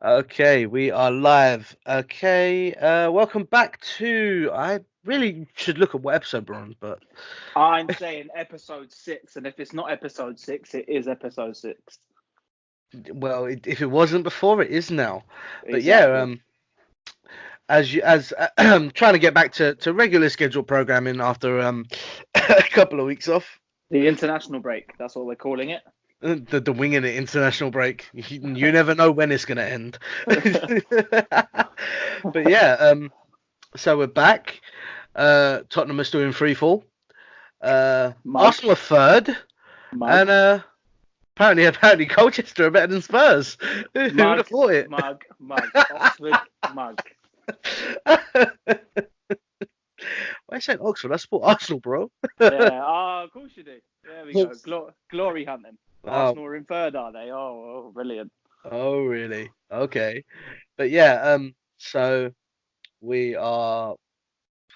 Okay, we are live. Okay, welcome back to. I really should look at what episode we're on, but I'm saying episode 6, and if it's not episode 6, it is episode 6. well, if it wasn't before, it is now. But yeah, Exactly. as trying to get back to regular scheduled programming after a couple of weeks off. The international break, that's what we're calling it. The Wingin It international break. You never know when it's gonna end. But yeah, so we're back. Tottenham are still in free fall. Mug, Arsenal are third, mug, and apparently Colchester are better than Spurs. Who would have mug, thought it? mug. Oxford, mug. Why saying Oxford? I support Arsenal, bro. Yeah, of course you do. There we go. Glory hunting. Oh, Arsenal are in third, are they? Oh, brilliant. oh, really? Okay, but yeah, so we are.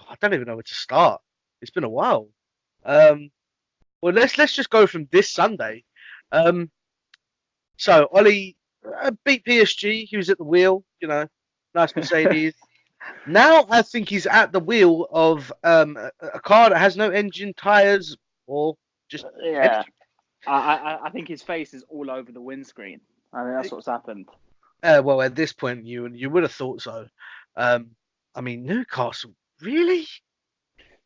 I don't even know where to start. It's been a while. Um, well, let's just go from this Sunday. Um, so Ollie beat PSG. He was at the wheel. Nice Mercedes. Now I think he's at the wheel of a car that has no engine, tires, or just Yeah, empty. I think his face is all over the windscreen. I mean, that's what's happened. Well, at this point, you would have thought so. Um, I mean, Newcastle, really?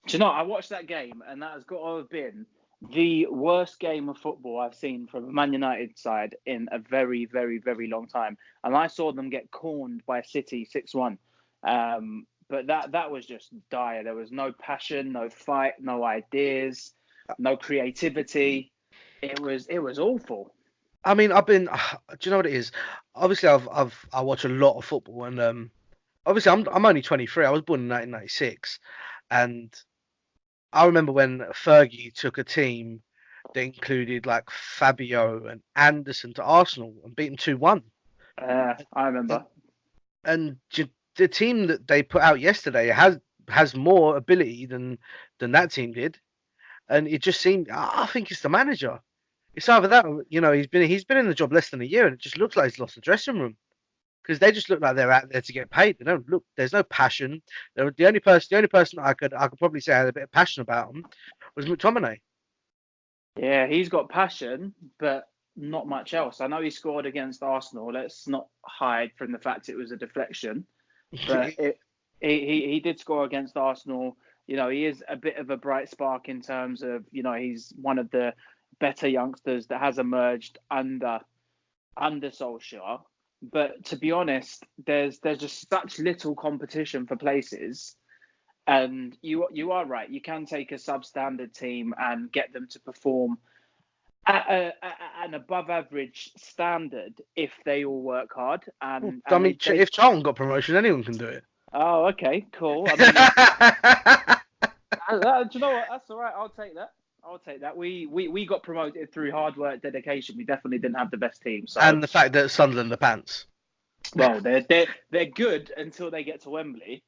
Do you know, I watched that game, and that has got to have been the worst game of football I've seen from a Man United side in a very, very, very long time. And I saw them get corned by City 6-1. But that was just dire. There was no passion, no fight, no ideas, no creativity. It was awful. I mean, I've been. Do you know what it is? Obviously, I watch a lot of football, and obviously, I'm only 23. I was born in 1996, and I remember when Fergie took a team that included like Fabio and Anderson to Arsenal and beat them 2-1. I remember. And the team that they put out yesterday has more ability than that team did, and it just seemed. I think it's the manager. It's either that, or, he's been in the job less than a year, and it just looks like he's lost the dressing room because they just look like they're out there to get paid. They don't look. There's no passion. The only person I could probably say had a bit of passion about him was McTominay. Yeah, he's got passion, but not much else. I know he scored against Arsenal. Let's not hide from the fact it was a deflection, but he did score against Arsenal. You know, he is a bit of a bright spark in terms of, he's one of the better youngsters that has emerged under Solskjaer. But to be honest, there's just such little competition for places. And you are right. You can take a substandard team and get them to perform at an above average standard if they all work hard and I and mean, they if Charlton got promotion, anyone can do it. oh, okay, cool. I mean, do you know what? That's all right. I'll take that. We got promoted through hard work, dedication. We definitely didn't have the best team. So, And the fact that Sunderland are pants. well, they're good until they get to Wembley,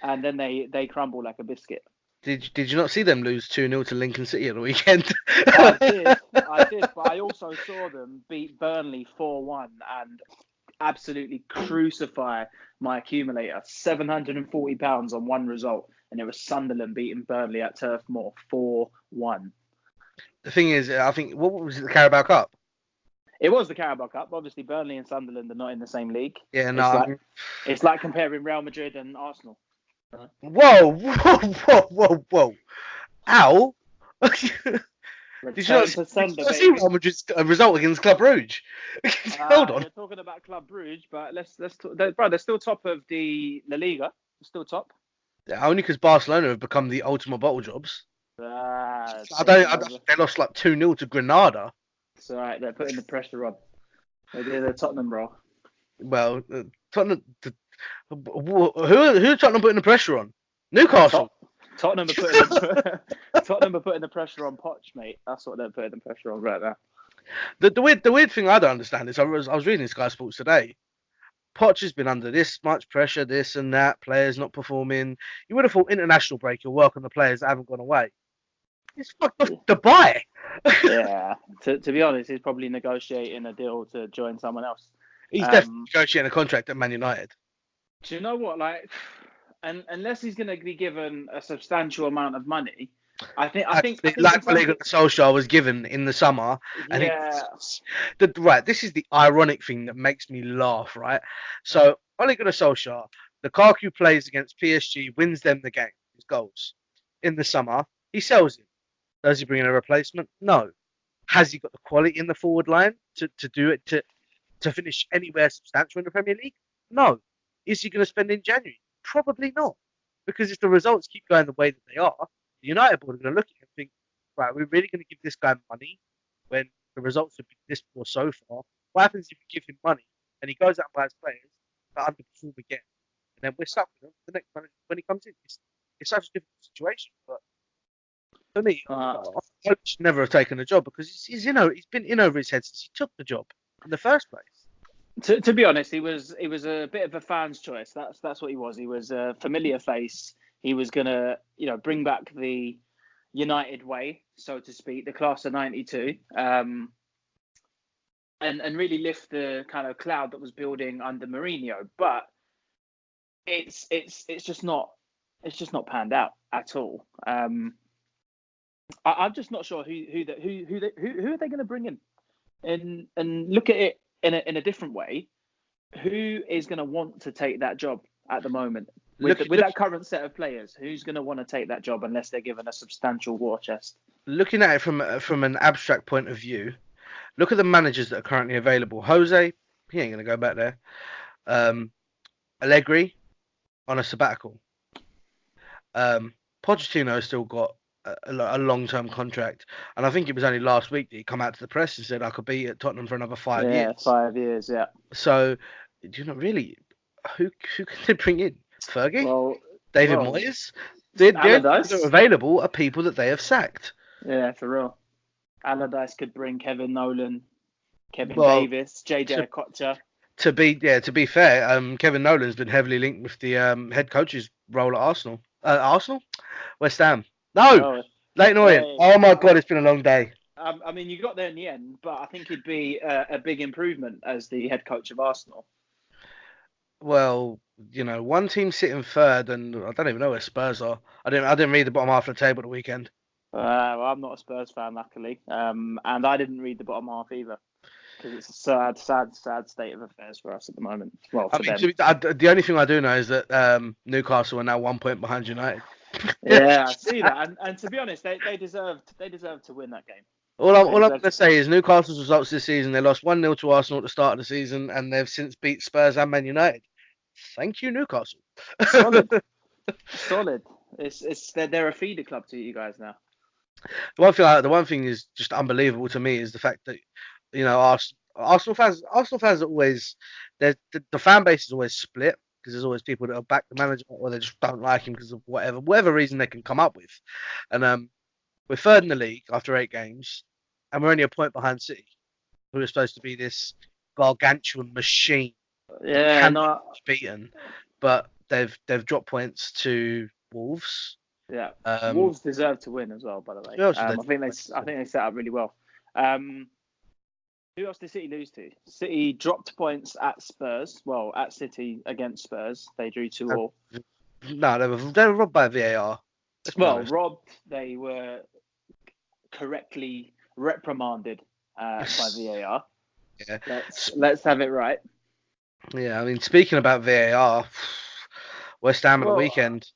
and then they crumble like a biscuit. Did you not see them lose 2-0 to Lincoln City at the weekend? I did, but I also saw them beat Burnley 4-1 and absolutely crucify my accumulator. £740 on one result, and it was Sunderland beating Burnley at Turf Moor 4-1. The thing is, I think what was it, the Carabao Cup? It was the Carabao Cup. Obviously, Burnley and Sunderland are not in the same league. Yeah, no, It's I like mean, it's like comparing Real Madrid and Arsenal. whoa, whoa, whoa, whoa, whoa, ow! Return to Did you sender, not see baby. Real Madrid's result against Club Rouge? Hold on. You're talking about Club Brugge, but let's talk, bro. They're still top of the La Liga. They're still top. Yeah, only because Barcelona have become the ultimate bottle jobs. I don't. Taking over. They lost like 2-0 to Granada. It's all right. They're putting the pressure on. They're Tottenham, bro. Well, Tottenham. Who Tottenham putting the pressure on? Newcastle. Tot- Tottenham are putting Tottenham are putting the pressure on Poch, mate. That's what they're putting the pressure on right now. The weird thing I don't understand is I was reading Sky Sports today. Poch has been under this much pressure, this and that, players not performing. You would have thought international break, you'll welcome the players that haven't gone away. It's fucked off Dubai. Yeah. To be honest, he's probably negotiating a deal to join someone else. He's definitely Um, negotiating a contract at Man United. do you know what? Like, and unless he's going to be given a substantial amount of money, I think in Like terms Ole of, Solskjaer was given in the summer, and yeah, right. This is the ironic thing that makes me laugh. Right, so Ole Solskjaer, Lukaku plays against PSG, wins them the game, his goals in the summer. He sells him. Does he bring in a replacement? No. Has he got the quality in the forward line to do it to finish anywhere substantial in the Premier League? No. Is he going to spend in January? Probably not. Because if the results keep going the way that they are, the United board are going to look at him and think, right, we're really going to give this guy money when the results have been this poor so far. What happens if we give him money and he goes out and buys players that underperform again? And then we're stuck with him the next manager when he comes in. It's such a difficult situation. But for me, uh, I should never have taken the job because he's been in over his head since he took the job in the first place. to be honest, he was a bit of a fan's choice. That's what he was. He was a familiar face. He was gonna, bring back the United way, so to speak, the class of '92, and really lift the kind of cloud that was building under Mourinho. But it's just not panned out at all. I'm just not sure who are they going to bring in, and look at it in a different way. Who is going to want to take that job at the moment with Look, with look, that current set of players? Who's going to want to take that job unless they're given a substantial war chest? looking at it from an abstract point of view, look at the managers that are currently available. Jose, he ain't gonna go back there. Um, Allegri on a sabbatical. Pochettino's still got a long-term contract, and I think it was only last week that he come out to the press and said I could be at Tottenham for another five Yeah, years. 5 years. Yeah. So, do you know really who can they bring in? Fergie, Well, David well, Moyes. The only people that are Allardyce. available are people that they have sacked. Yeah, for real. Allardyce could bring Kevin Nolan, Kevin Well, Davis, JJ to Okocha. to be fair, Kevin Nolan's been heavily linked with the head coach's role at Arsenal. Arsenal, West Ham. No, Oh, Leighton Orient. hey, Oh my God, it's been a long day. I mean, you got there in the end, but I think he'd be a big improvement as the head coach of Arsenal. Well, one team sitting third, and I don't even know where Spurs are. I didn't read the bottom half of the table at the weekend. Well, I'm not a Spurs fan, luckily, and I didn't read the bottom half either because it's a sad state of affairs for us at the moment. Well, I for mean, them. the only thing I do know is that Newcastle are now 1 point behind United. Yeah, I see that, and to be honest, they deserved to win that game. They All I'm going deserved to say is Newcastle's results this season. They lost 1-0 to Arsenal at the start of the season, and they've since beat Spurs and Man United. Thank you, Newcastle. solid, solid. It's they're a feeder club to you guys now. The one thing is just unbelievable to me is the fact that Arsenal fans are always the fan base is always split because there's always people that are back the manager or they just don't like him because of whatever reason they can come up with, and we're third in the league after 8 games, and we're only a point behind City, who are supposed to be this gargantuan machine that Yeah, cannot no, be beaten, but they've dropped points to Wolves. yeah. Um, Wolves deserve to win as well. By the way, who else have they I think dropped they points I to? think they set up really well. Who else did City lose to? City dropped points at Spurs. Well, at City against Spurs, they drew 2-2. No, they were robbed by VAR. Let's be Well, honest. robbed. They were correctly reprimanded by VAR. Yeah. Let's have it right. Yeah, I mean, speaking about VAR, West Ham at the Well, weekend.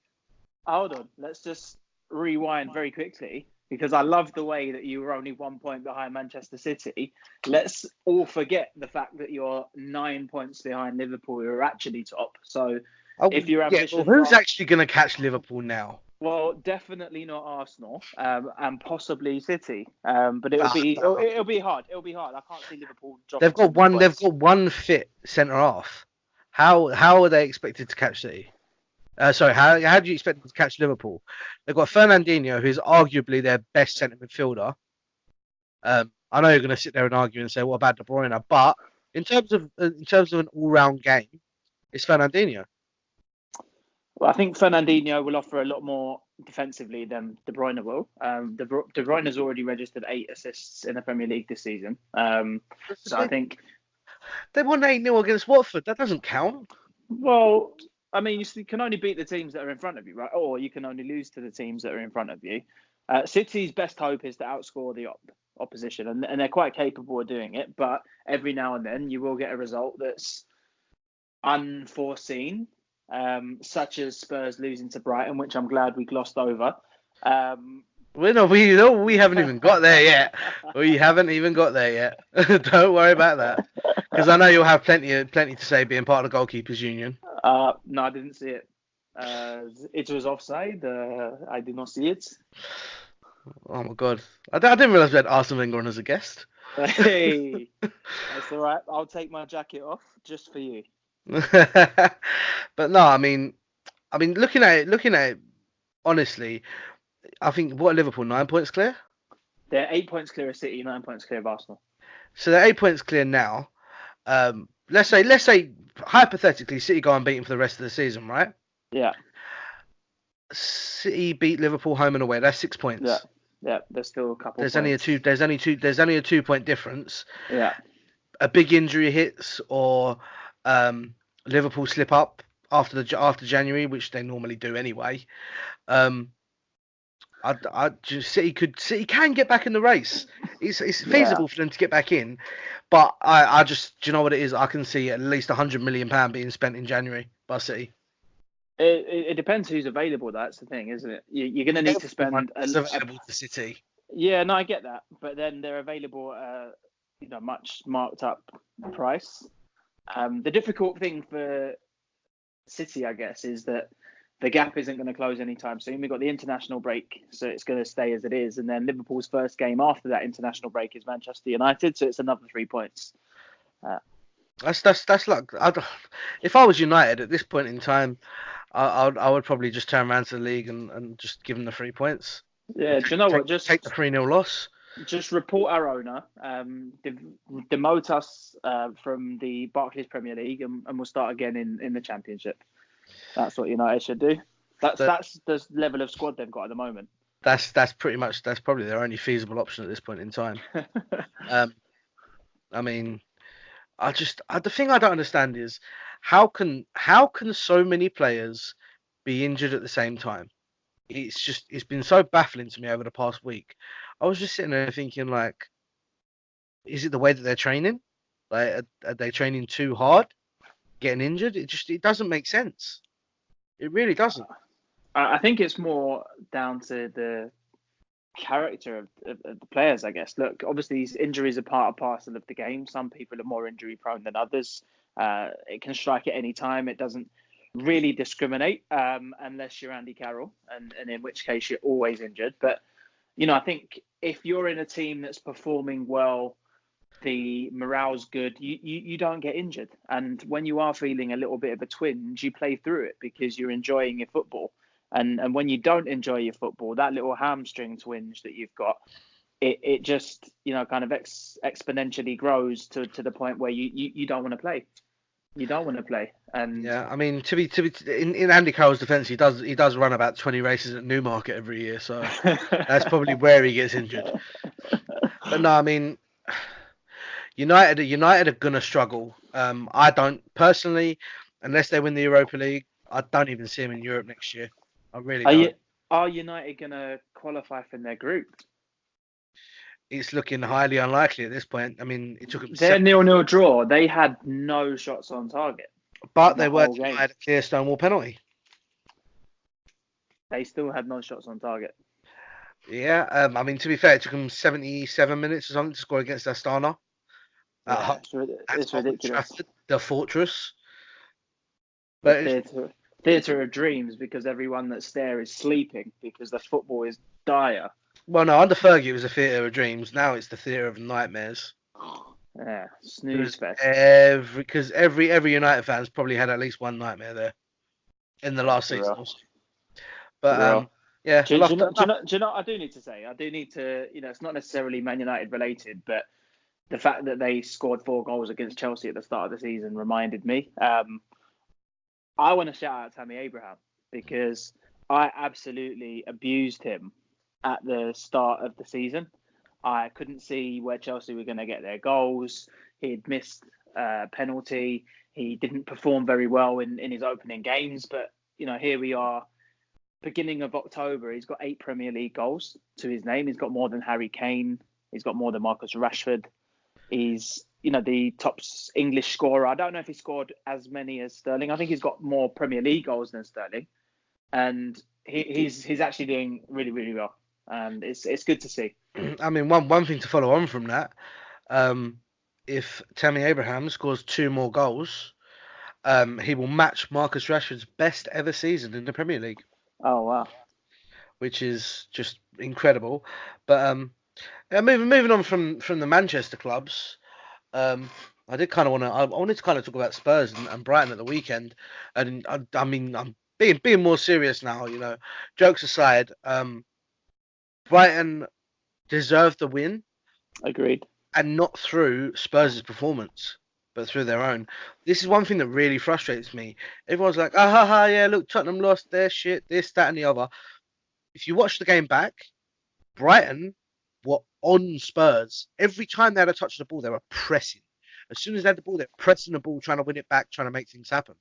hold on. Let's just rewind very quickly because I love the way that you were only 1 point behind Manchester City. Let's all forget the fact that you're 9 points behind Liverpool, who are actually top. So if Oh, your yeah. Well, ambitions who's are, actually going to catch Liverpool now? well, definitely not Arsenal, and possibly City. But it'll Ah, be it'll, no. it'll be hard. It'll be hard. I can't see Liverpool They've dropping too got many one. They've points. got one fit centre half. How are they expected to catch City? Sorry, how do you expect them to catch Liverpool? They've got Fernandinho, who's arguably their best centre midfielder. I know you're going to sit there and argue and say, "What about De Bruyne?" But in terms of an all-round game, it's Fernandinho. Well, I think Fernandinho will offer a lot more defensively than De Bruyne will. De Bruyne has already registered 8 assists in the Premier League this season. So I think They won 8-0 against Watford. That doesn't count. Well, I mean, you can only beat the teams that are in front of you, right? Or you can only lose to the teams that are in front of you. City's best hope is to outscore the opposition, and they're quite capable of doing it. But every now and then, you will get a result that's unforeseen, such as Spurs losing to Brighton, which I'm glad we glossed over. Um, We haven't even got there yet. We haven't even got there yet. Don't worry about that, because I know you'll have plenty to say being part of the goalkeepers union. no, I didn't see it. It was offside. I did not see it. Oh my god, I didn't realize we had Arsene Wenger on as a guest. Hey, that's all right. I'll take my jacket off just for you. But no, I mean, looking at it, honestly, I think what are Liverpool 9 points clear. They're 8 points clear of City, 9 points clear of Arsenal. So they're 8 points clear now. Let's say hypothetically, City go unbeaten for the rest of the season, right? Yeah, City beat Liverpool home and away. That's 6 points. yeah, yeah. There's still a couple There's only a points. two. There's only a 2 point difference. Yeah, A big injury hits or Liverpool slip up after January, which they normally do anyway. Um, I just City can get back in the race. It's yeah. feasible for them to get back in, but I just do you know what it is? I can see at least £100 million being spent in January by City. It depends who's available. That's the thing, isn't it? You're going to need to Everyone spend is available to City. yeah. No, I get that, but then they're available at much marked up price. The difficult thing for City, I guess, is that the gap isn't going to close anytime soon. We've got the international break, so it's going to stay as it is. And then Liverpool's first game after that international break is Manchester United, so it's another 3 points. Uh, That's like if I was United at this point in time, I would probably just turn around to the league and just give them the 3 points. yeah, do you know Take what? take the 3-0 loss. Just report our owner, demote us from the Barclays Premier League, and we'll start again in the Championship. That's what United should do. That That's the level of squad they've got at the moment. that's probably their only feasible option at this point in time. Um, I mean, the thing I don't understand is how can so many players be injured at the same time? It's been so baffling to me over the past week. I was just sitting there thinking like, is it the way that they're training? Like, are they training too hard, getting injured? It doesn't make sense. It really doesn't. I think it's more down to the character of the players, I guess. Look, obviously, these injuries are part and parcel of the game. Some people are more injury prone than others. It can strike at any time. It doesn't really discriminate unless you're Andy Carroll, and in which case you're always injured. But, I think if you're in a team that's performing well, the morale's good, you don't get injured. And when you are feeling a little bit of a twinge, you play through it because you're enjoying your football. And when you don't enjoy your football, that little hamstring twinge that you've got, it just kind of exponentially grows to the point where you don't want to play. You don't want to play. And Yeah, I mean, to be in Andy Carroll's defence, he does run about 20 races at Newmarket every year, so that's probably where he gets injured. But no, I mean, United are gonna struggle. I don't personally, unless they win the Europa League, I don't even see them in Europe next year. I really are you don't. are United gonna qualify from their group? It's looking highly unlikely at this point. I mean, it took them Their 7, 0-0 draw, they had no shots on target but the they were whole game. denied a clear Stonewall penalty. They still had no shots on target. Yeah, I mean, to be fair, it took them 77 minutes or something to score against Astana Yeah, at it's Old ridiculous. Trafford, the fortress. The But theatre of dreams, because everyone that's there is sleeping because the football is dire. well, no, under Fergie it was a theatre of dreams. Now it's the theatre of nightmares. Yeah, snooze Because fest. every United fan's probably had at least one nightmare there in the last For season. real, Also. for But real. yeah, Do, I'll do have you to, know? I'll Do you have know? Do you know? I do need to say. I do need to. It's not necessarily Man United related, but the fact that they scored 4 goals against Chelsea at the start of the season reminded me. I want to shout out Tammy Abraham because I absolutely abused him at the start of the season. I couldn't see where Chelsea were going to get their goals. He'd missed penalty. He didn't perform very well in his opening games, but here we are, beginning of October. He's got 8 Premier League goals to his name. He's got more than Harry Kane. He's got more than Marcus Rashford. He's the top English scorer. I don't know if he scored as many as Sterling. I think he's got more Premier League goals than Sterling, and he's actually doing really, really well. And it's good to see. I mean, one thing to follow on from that, if Tammy Abraham scores 2 more goals, he will match Marcus Rashford's best ever season in the Premier League, Oh wow! which is just incredible. But yeah, moving on from the Manchester clubs, I did kind of I wanted to kind of talk about Spurs and Brighton at the weekend, and I mean, I'm being more serious now. Jokes aside, Brighton deserved the win, Agreed. and not through Spurs' performance, but through their own. This is one thing that really frustrates me. Everyone's like, ah ha ha, yeah, look, Tottenham lost their shit, this, that, and the other. If you watch the game back, Brighton were on Spurs. Every time they had a touch of the ball, they were pressing. As soon as they had the ball, they're pressing the ball, trying to win it back, trying to make things happen.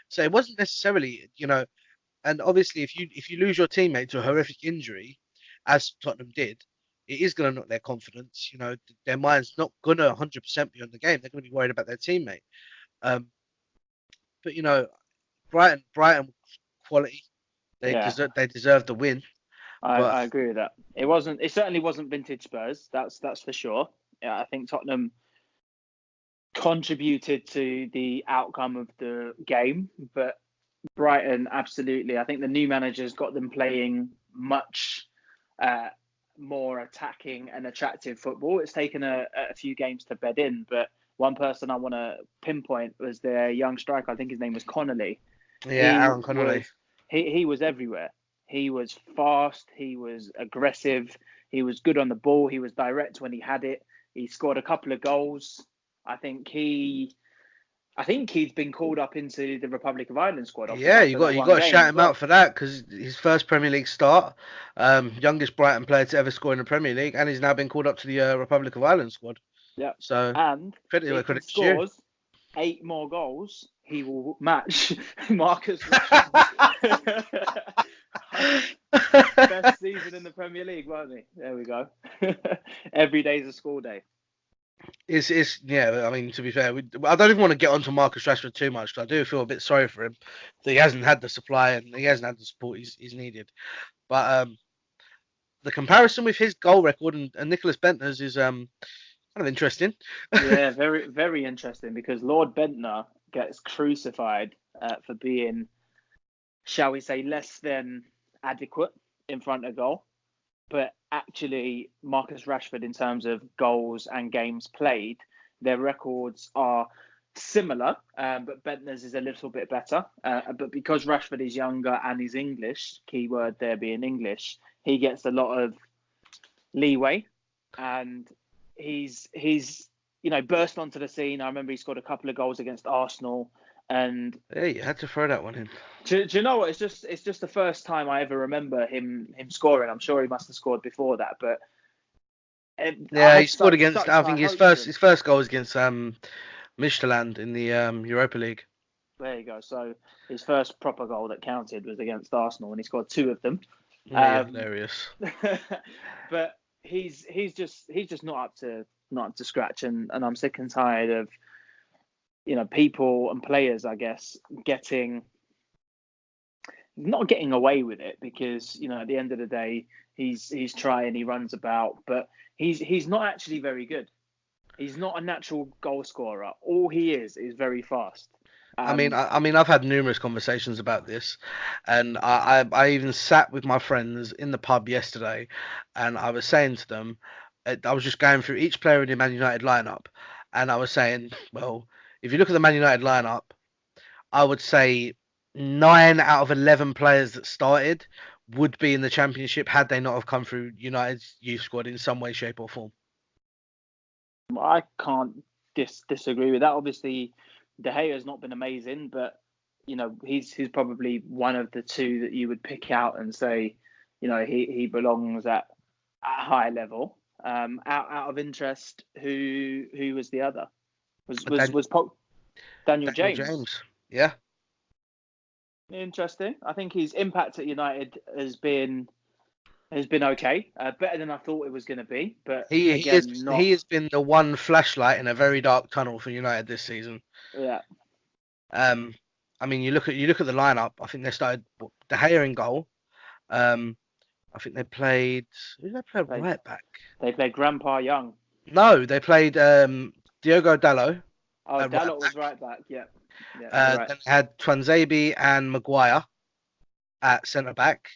So it wasn't necessarily, and obviously if you lose your teammate to a horrific injury, as Tottenham did, it is going to knock their confidence. Their mind's not going to 100% be on the game. They're going to be worried about their teammate. Um, but Brighton quality. Yeah, They deserve the win. But I agree with that. It certainly wasn't vintage Spurs. That's for sure. Yeah, I think Tottenham contributed to the outcome of the game, but Brighton absolutely. I think the new manager's got them playing much more attacking and attractive football. It's taken a few games to bed in, but one person I want to pinpoint was their young striker. I think his name was Connolly. yeah, He Aaron Connolly. was he was everywhere. He was fast. He was aggressive. He was good on the ball. He was direct when he had it. He scored a couple of goals. I think he's been called up into the Republic of Ireland squad off the Yeah, back of that you one got to game shout as him out well. for that because his first Premier League start, youngest Brighton player to ever score in the Premier League, and he's now been called up to the Republic of Ireland squad. Yeah. So And credit where if he credit's due. scores 8 more goals, he will match Marcus Rashford's best season in the Premier League, won't he? There we go. Every day's a school day. It's yeah. I mean, to be fair, I don't even want to get onto Marcus Rashford too much because I do feel a bit sorry for him that he hasn't had the supply and he hasn't had the support he's needed. But the comparison with his goal record and Nicholas Bentner's is kind of interesting. Yeah, very, very interesting because Lord Bentner gets crucified for being, shall we say, less than adequate in front of goal. But actually, Marcus Rashford, in terms of goals and games played, their records are similar, but Bentner's is a little bit better. But because Rashford is younger and is English, keyword there being English, he gets a lot of leeway, and he's burst onto the scene. I remember he scored a couple of goals against Arsenal, and Yeah, you had to throw that one in. do you know what? It's just the first time I ever remember him scoring. I'm sure he must have scored before that, but I Yeah, he had scored against. such I high think hopes for him. his first goal was against Midtjylland in the Europa League. There you go. So his first proper goal that counted was against Arsenal, and he scored 2 of them. Yeah, you're hilarious. But he's just not up to scratch, and I'm sick and tired of people and players, I guess, not getting away with it because at the end of the day he's trying, he runs about, but he's not actually very good. He's not a natural goal scorer. All he is very fast. I mean, I've had numerous conversations about this, and I even sat with my friends in the pub yesterday, and I was saying to them, I was just going through each player in the Man United lineup, and I was saying, well, if you look at the Man United lineup, I would say 9 out of 11 players that started would be in the Championship had they not have come through United's youth squad in some way, shape, or form. I can't disagree with that. Obviously, De Gea has not been amazing, but he's probably one of the two that you would pick out and say, he belongs at a high level. Out of interest, who was the other? Daniel, Daniel Daniel James. James. Yeah. Interesting. I think his impact at United has been okay, better than I thought it was going to be. But again, He not. has been the one flashlight in a very dark tunnel for United this season. Yeah. Um, I mean, you look at the lineup. I think they started De Gea in goal. I think they played. Who did they play right back? They played Grandpa Young. No, they played Diogo Dalot Oh, at right Dalot was back. right back. Yeah, you're right. Then they had Twanzebe and Maguire at centre back,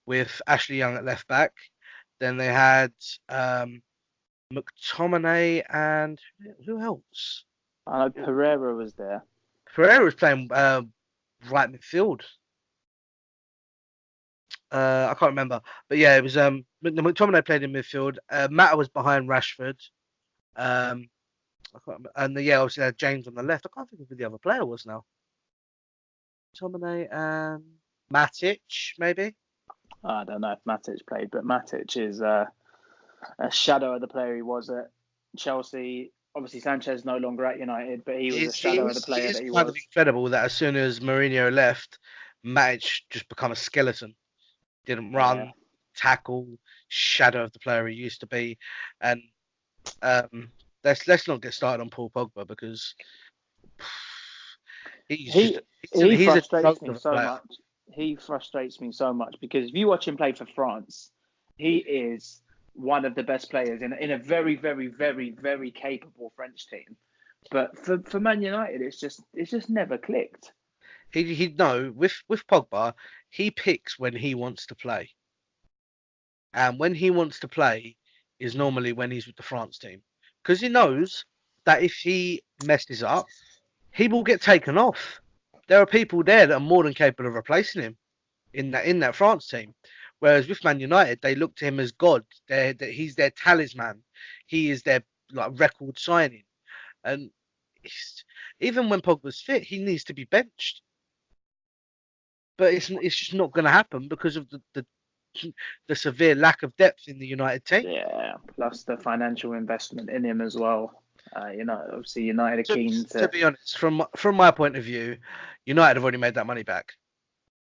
with Ashley Young at left back. Then they had McTominay and who else? I know Pereira was there. Pereira was playing right midfield. I can't remember, but yeah, it was McTominay played in midfield. Mata was behind Rashford. Um, I can't remember. And yeah, obviously they had James on the left. I can't think of who the other player was now. McTominay and Matic, maybe. I don't know if Matic played, but Matic is a shadow of the player he was at Chelsea. Obviously, Sanchez no longer at United, but he was a shadow of the It player is that he kind of was. incredible that as soon as Mourinho left, Matic just become a skeleton. Didn't Yeah. run, tackle, shadow of the player he used to be. And um, let's not get started on Paul Pogba because He he's a frustrates joke me of a so player. much. He frustrates me so much because if you watch him play for France, he is one of the best players in a very, very, very, very capable French team. But for Man United, it's just never clicked. He no with Pogba, he picks when he wants to play, and when he wants to play is normally when he's with the France team because he knows that if he messes up, he will get taken off. There are people there that are more than capable of replacing him in that France team. Whereas with Man United, they look to him as God. He's their talisman. He is their like record signing. And even when Pogba's fit, he needs to be benched. But it's just not going to happen because of the severe lack of depth in the United team. Yeah, plus the financial investment in him as well. Obviously United are keen To to. be honest, from my point of view, United have already made that money back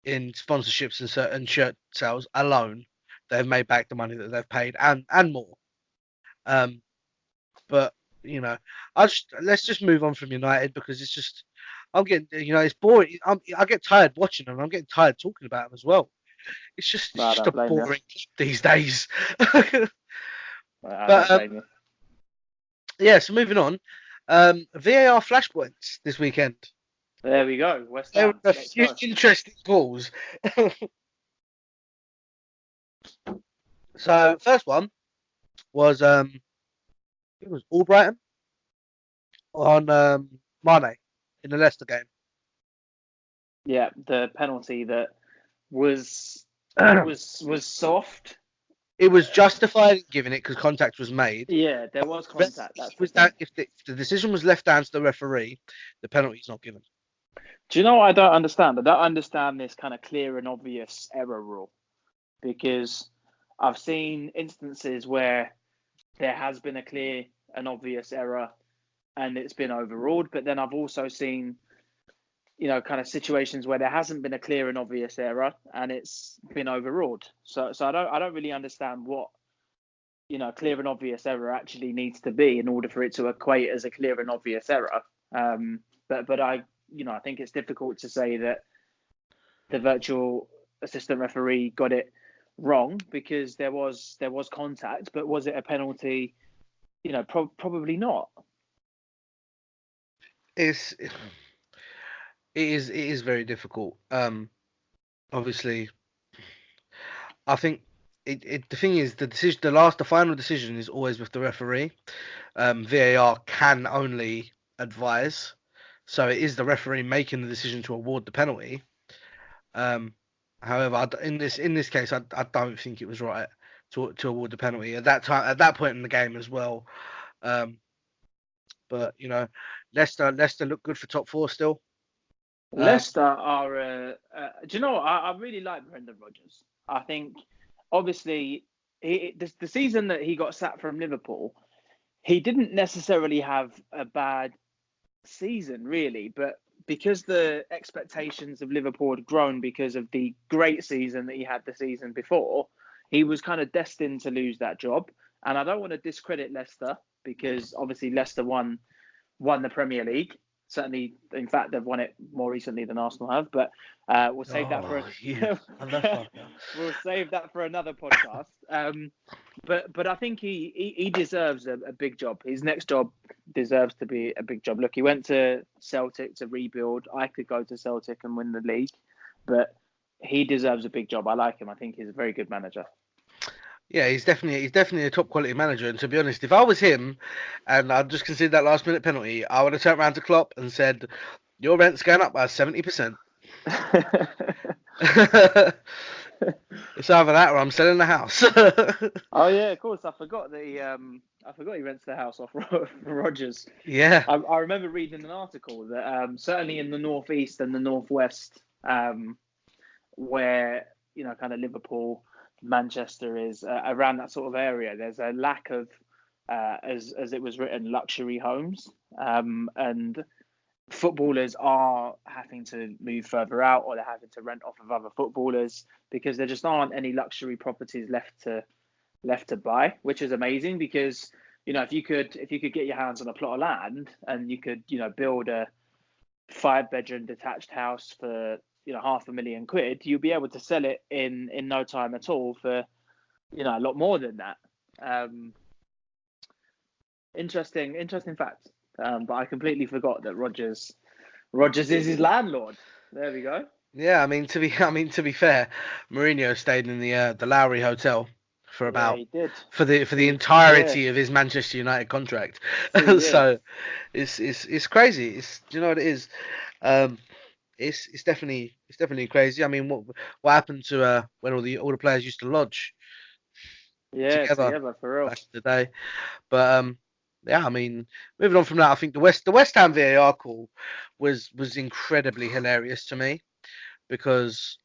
in sponsorships and certain shirt sales alone. They've made back the money that they've paid and more. Um, but let's just move on from United because it's just I'm getting it's boring. I get tired watching them. I'm getting tired talking about them as well. It's I just don't a blame you. boring club these days. I don't But blame you. yeah, so moving on. VAR flashpoints this weekend. There we go. West There were Ham. a Let's few go. interesting calls. So first one was it was all Brighton on Mane in the Leicester game. Yeah, the penalty that was soft. It was justified in giving it because contact was made. Yeah, there was contact. That's the Was thing. that if the decision was left down to the referee, the penalty is not given. Do you know what I don't understand? I don't understand this kind of clear and obvious error rule because I've seen instances where there has been a clear and obvious error and it's been overruled, but then I've also seen kind of situations where there hasn't been a clear and obvious error and it's been overruled. So I don't really understand what clear and obvious error actually needs to be in order for it to equate as a clear and obvious error. But I think it's difficult to say that the virtual assistant referee got it wrong because there was contact, but was it a penalty? Probably not. It's it is very difficult. Obviously, I think the thing is the final decision is always with the referee. VAR can only advise, so it is the referee making the decision to award the penalty. However, in this case, I don't think it was right to award the penalty at that time at that point in the game as well. Um, but Leicester look good for top four still. Leicester are. Do you know what? I really like Brendan Rodgers. I think, obviously, the season that he got sacked from Liverpool, he didn't necessarily have a bad season, really. But because the expectations of Liverpool had grown because of the great season that he had the season before, he was kind of destined to lose that job. And I don't want to discredit Leicester because obviously Leicester won the Premier League. Certainly, in fact, they've won it more recently than Arsenal have. But we'll save that for Oh, you motherfucker. we'll save that for another podcast. But I think he deserves a big job. His next job deserves to be a big job. Look, he went to Celtic to rebuild. I could go to Celtic and win the league, but he deserves a big job. I like him. I think he's a very good manager. Yeah, he's definitely a top quality manager. And to be honest, if I was him, and I'd just considered that last minute penalty, I would have turned around to Klopp and said, "Your rent's going up by 70%. It's either that or I'm selling the house." Oh yeah, of course. I forgot that he rents the house off Rogers. Yeah. I remember reading an article that certainly in the northeast and the northwest, where kind of Liverpool, Manchester is around that sort of area. There's a lack of, as it was written, luxury homes, and footballers are having to move further out, or they're having to rent off of other footballers because there just aren't any luxury properties left to buy, which is amazing because if you could get your hands on a plot of land and you could build a 5-bedroom detached house for £500,000, you'll be able to sell it in no time at all for a lot more than that. Interesting fact. But I completely forgot that Rogers is his landlord. There we go. Yeah, to be fair, Mourinho stayed in the Lowry Hotel for Yeah, about he did. for the Yeah, entirety of his Manchester United contract. 2 years. So it's crazy. Do you know what it is? Um, it's definitely crazy. What happened to when all the players used to lodge Yeah, together together for real. back in the day? But yeah, moving on from that, I think the West Ham VAR call was incredibly hilarious to me because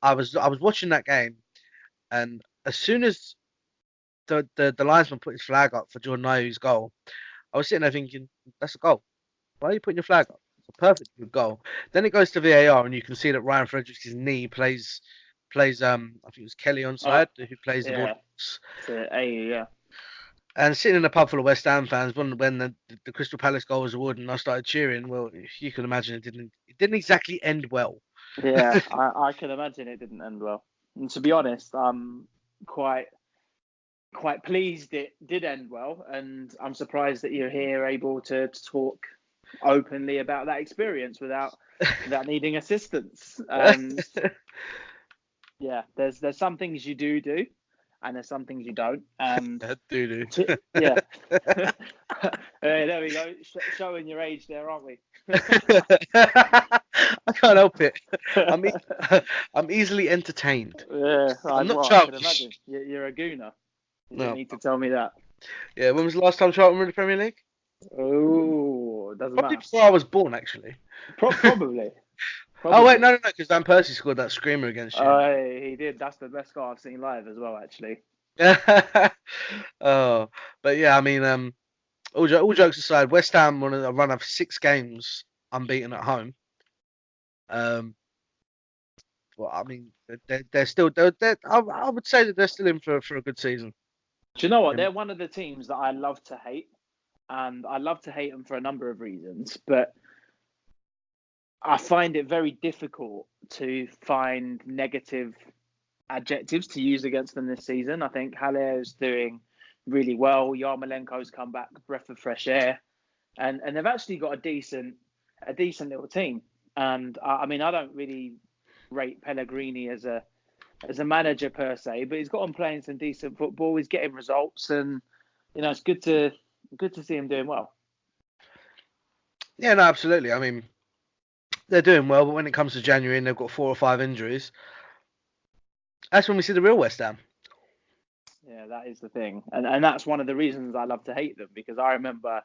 I was watching that game, and as soon as the linesman put his flag up for Jordan Ayew's goal, I was sitting there thinking, that's a goal. Why are you putting your flag up? It's a perfect good goal. Then it goes to VAR, and you can see that Ryan Fredericks' knee plays I think it was Kelly Oh, onside who plays the ball. yeah. So, yeah. And sitting in a pub full of West Ham fans, when the Crystal Palace goal was awarded, and I started cheering. Well, you can imagine it didn't exactly end well. Yeah, I can imagine it didn't end well. And to be honest, I'm quite pleased it did end well, and I'm surprised that you're here able to talk openly about that experience without needing assistance. Yeah, there's some things you do, and there's some things you don't. And Doo yeah, hey, there we go, showing your age there, aren't we? I can't help it. I'm e- I'm easily entertained. Yeah, I'm not I can childish. imagine. You're a gooner. You didn't No. need to tell me that. Yeah. When was the last time Charlton were in the Premier League? Oh, it doesn't Probably matter. before I was born, actually. Probably. Oh wait, Probably. no, because Van Persie scored that screamer against you. He did. That's the best goal I've seen live as well, actually. Oh, but yeah, all jokes aside, West Ham on a run of 6 games unbeaten at home. Um, well, they're still I would say that they're still in for a good season. Do you know what? Um, They're one of the teams that I love to hate, and I love to hate them for a number of reasons. But I find it very difficult to find negative adjectives to use against them this season. I think Haller is doing really well. Yarmolenko's come back, breath of fresh air, and they've actually got a decent little team. And I don't really rate Pellegrini as a manager per se, but he's got him playing some decent football. He's getting results, and it's good to see him doing well. yeah, no, absolutely. They're doing well, but when it comes to January and they've got 4 or 5 injuries, that's when we see the real West Ham. Yeah, that is the thing, and that's one of the reasons I love to hate them, because I remember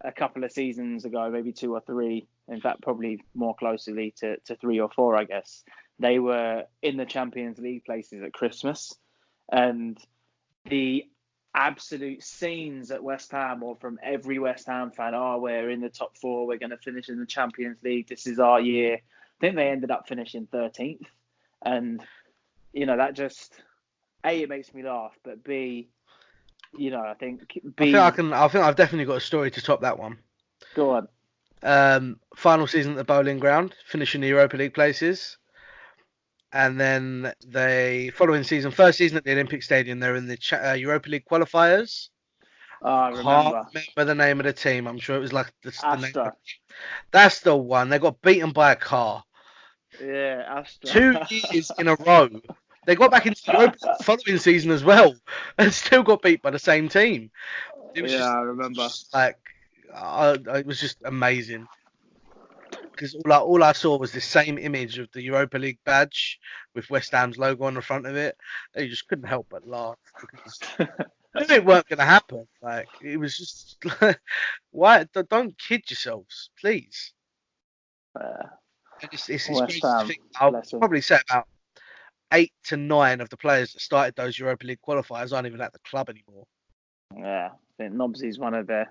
a couple of seasons ago, maybe 2 or 3, in fact, probably more closely to 3 or 4, I guess. They were in the Champions League places at Christmas, and the absolute scenes at West Ham, or from every West Ham fan. Oh, we're in the top four. We're going to finish in the Champions League. This is our year. I think they ended up finishing 13th, and that just it makes me laugh, but B, I think B. I think I've definitely got a story to top that one. Go on. Final season at the Bowling Ground, finishing the Europa League places, and then the following season, first season at the Olympic Stadium, they're in the Europa League qualifiers. Oh, I I can't remember. remember the name of the team. I'm sure it was like the name. Astra. That's the one. They got beaten by a car Yeah, Astra. 2 years in a row. They got back into Europa the following season as well, and still got beat by the same team. It was Yeah, just, I remember. like, it was just amazing. Because all I saw was the same image of the Europa League badge with West Ham's logo on the front of it. You just couldn't help but laugh because I knew it weren't going to happen. Like, it was just why don't kid yourselves, please. And it's West crazy to Ham, think. I'll bless them. probably say about 8 to 9 of the players that started those Europa League qualifiers aren't even at the club anymore. Yeah, I think Nobsy's one of the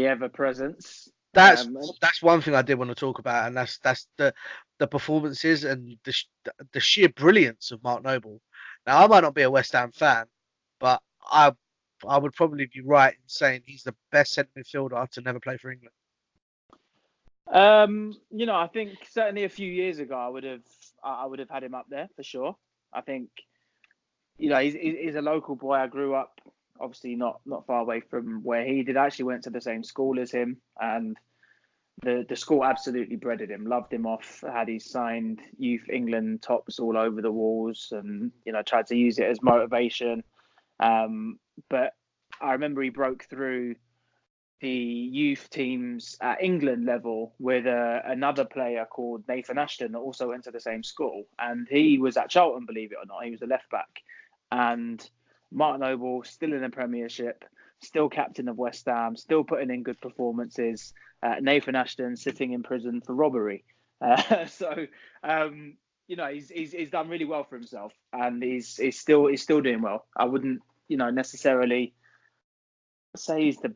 ever presents. That's that's one thing I did want to talk about, and that's the performances and the sheer brilliance of Mark Noble. Now, I might not be a West Ham fan, but I would probably be right in saying he's the best centre midfielder to never play for England. I think certainly a few years ago I would have had him up there for sure. I think he's a local boy. I grew up obviously not far away from where he did. I actually went to the same school as him, and the school absolutely breaded him, loved him off, had his signed youth England tops all over the walls, and tried to use it as motivation. But I remember he broke through the youth teams at England level with another player called Nathan Ashton that also went to the same school, and he was at Charlton, believe it or not. He was a left back, and Mark Noble still in the Premiership, still captain of West Ham, still putting in good performances. Nathan Ashton sitting in prison for robbery. So he's done really well for himself, and he's still doing well. I wouldn't necessarily say he's the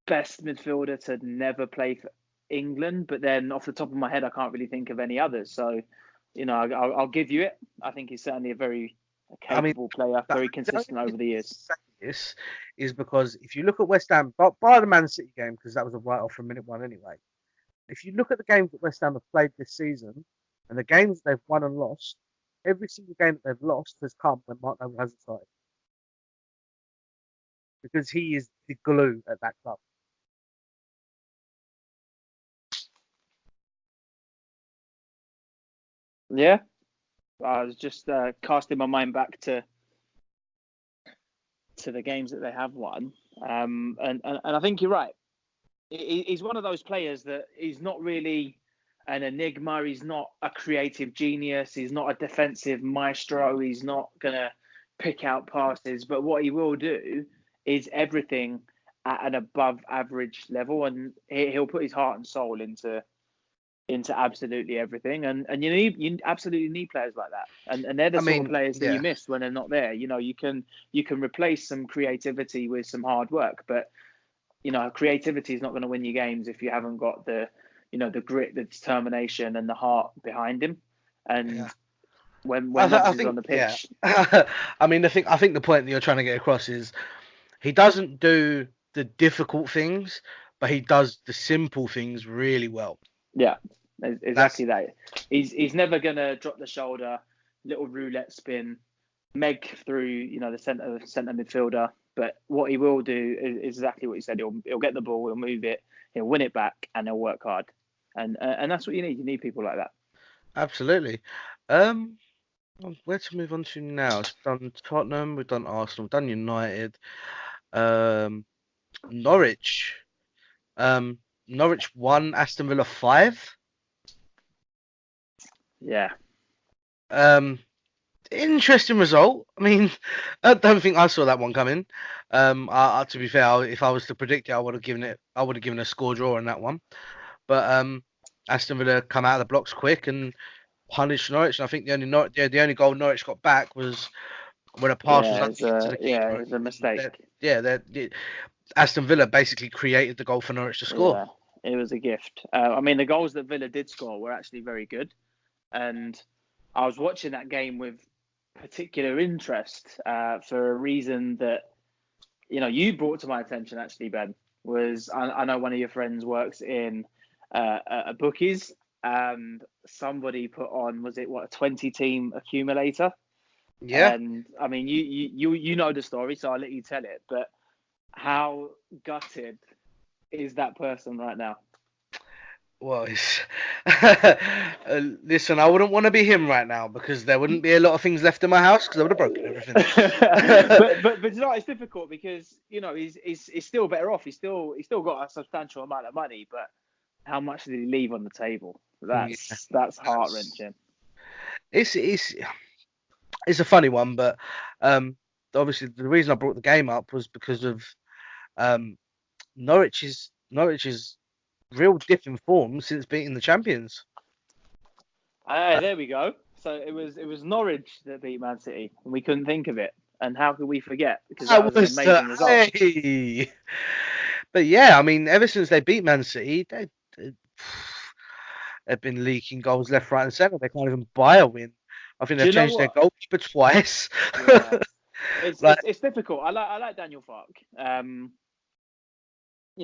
best midfielder to never play for England, but then off the top of my head, I can't really think of any others. So, I'll give you it. I think he's certainly a very I mean, capable player, very the only consistent over reason the I years. say this is because if you look at West Ham, bar the Man City game, because that was a write-off from minute one anyway. If you look at the games that West Ham have played this season and the games they've won and lost, every single game that they've lost has come when Mark Noble hasn't started. Because he is the glue at that club. Yeah, I was just casting my mind back to the games that they have won, and I think you're right. He's one of those players that he's not really an enigma. He's not a creative genius. He's not a defensive maestro. He's not gonna pick out passes. But what he will do is everything at an above average level, and he'll put his heart and soul into absolutely everything. And you absolutely need players like that. And they're the I sort of mean, players that you yeah. miss when they're not there. You can replace some creativity with some hard work, but creativity is not going to win you games if you haven't got the grit, the determination, and the heart behind him. And Yeah. when I Nobbs is on think, the yeah. pitch, I mean, I think the point that you're trying to get across is he doesn't do the difficult things, but he does the simple things really well. yeah, That's exactly that. He's never going to drop the shoulder, little roulette spin, meg through the center midfielder. But what he will do is exactly what he said. He'll get the ball, he'll move it, he'll win it back, and he'll work hard. And that's what you need. You need people like that. absolutely. Um, where to move on to now? We've done Tottenham, we've done Arsenal, we've done United, um, Norwich. Norwich 1, Aston Villa 5. Yeah, Um, Interesting result. I mean, I don't think I saw that one coming. To be fair, if I was to predict it, I would have given a score draw on that one. But Aston Villa come out of the blocks quick and punished Norwich. And I think the only goal Norwich got back was when a pass was Yeah, underneath to the it keeper. was a mistake. Aston Villa basically created the goal for Norwich to score. Yeah, it was a gift. I mean, the goals that Villa did score were actually very good, and I was watching that game with particular interest for a reason that you brought to my attention actually, Ben. Was I know one of your friends works in a bookies, and somebody put on, was it what, a 20-team accumulator? Yeah. And I mean, you know the story, so I'll let you tell it. But how gutted is that person right now? Well, listen, I wouldn't want to be him right now because there wouldn't be a lot of things left in my house because I would have broken everything. but it's difficult because he's still better off. He's still got a substantial amount of money, but how much did he leave on the table? Yeah, That's heart that's, wrenching. it's a funny one, but um, obviously the reason I brought the game up was because of um, Norwich's real dip in form since beating the champions. Hey, there we go. So it was Norwich that beat Man City, and we couldn't think of it. And how could we forget? Because that That was an was amazing result. hey. But yeah, I mean, ever since they beat Man City, they've been leaking goals left, right, and centre. They can't even buy a win. I think Do they've you know changed their what? goalkeeper twice. Yeah, it's Like, it's it's difficult. I like Daniel Fark.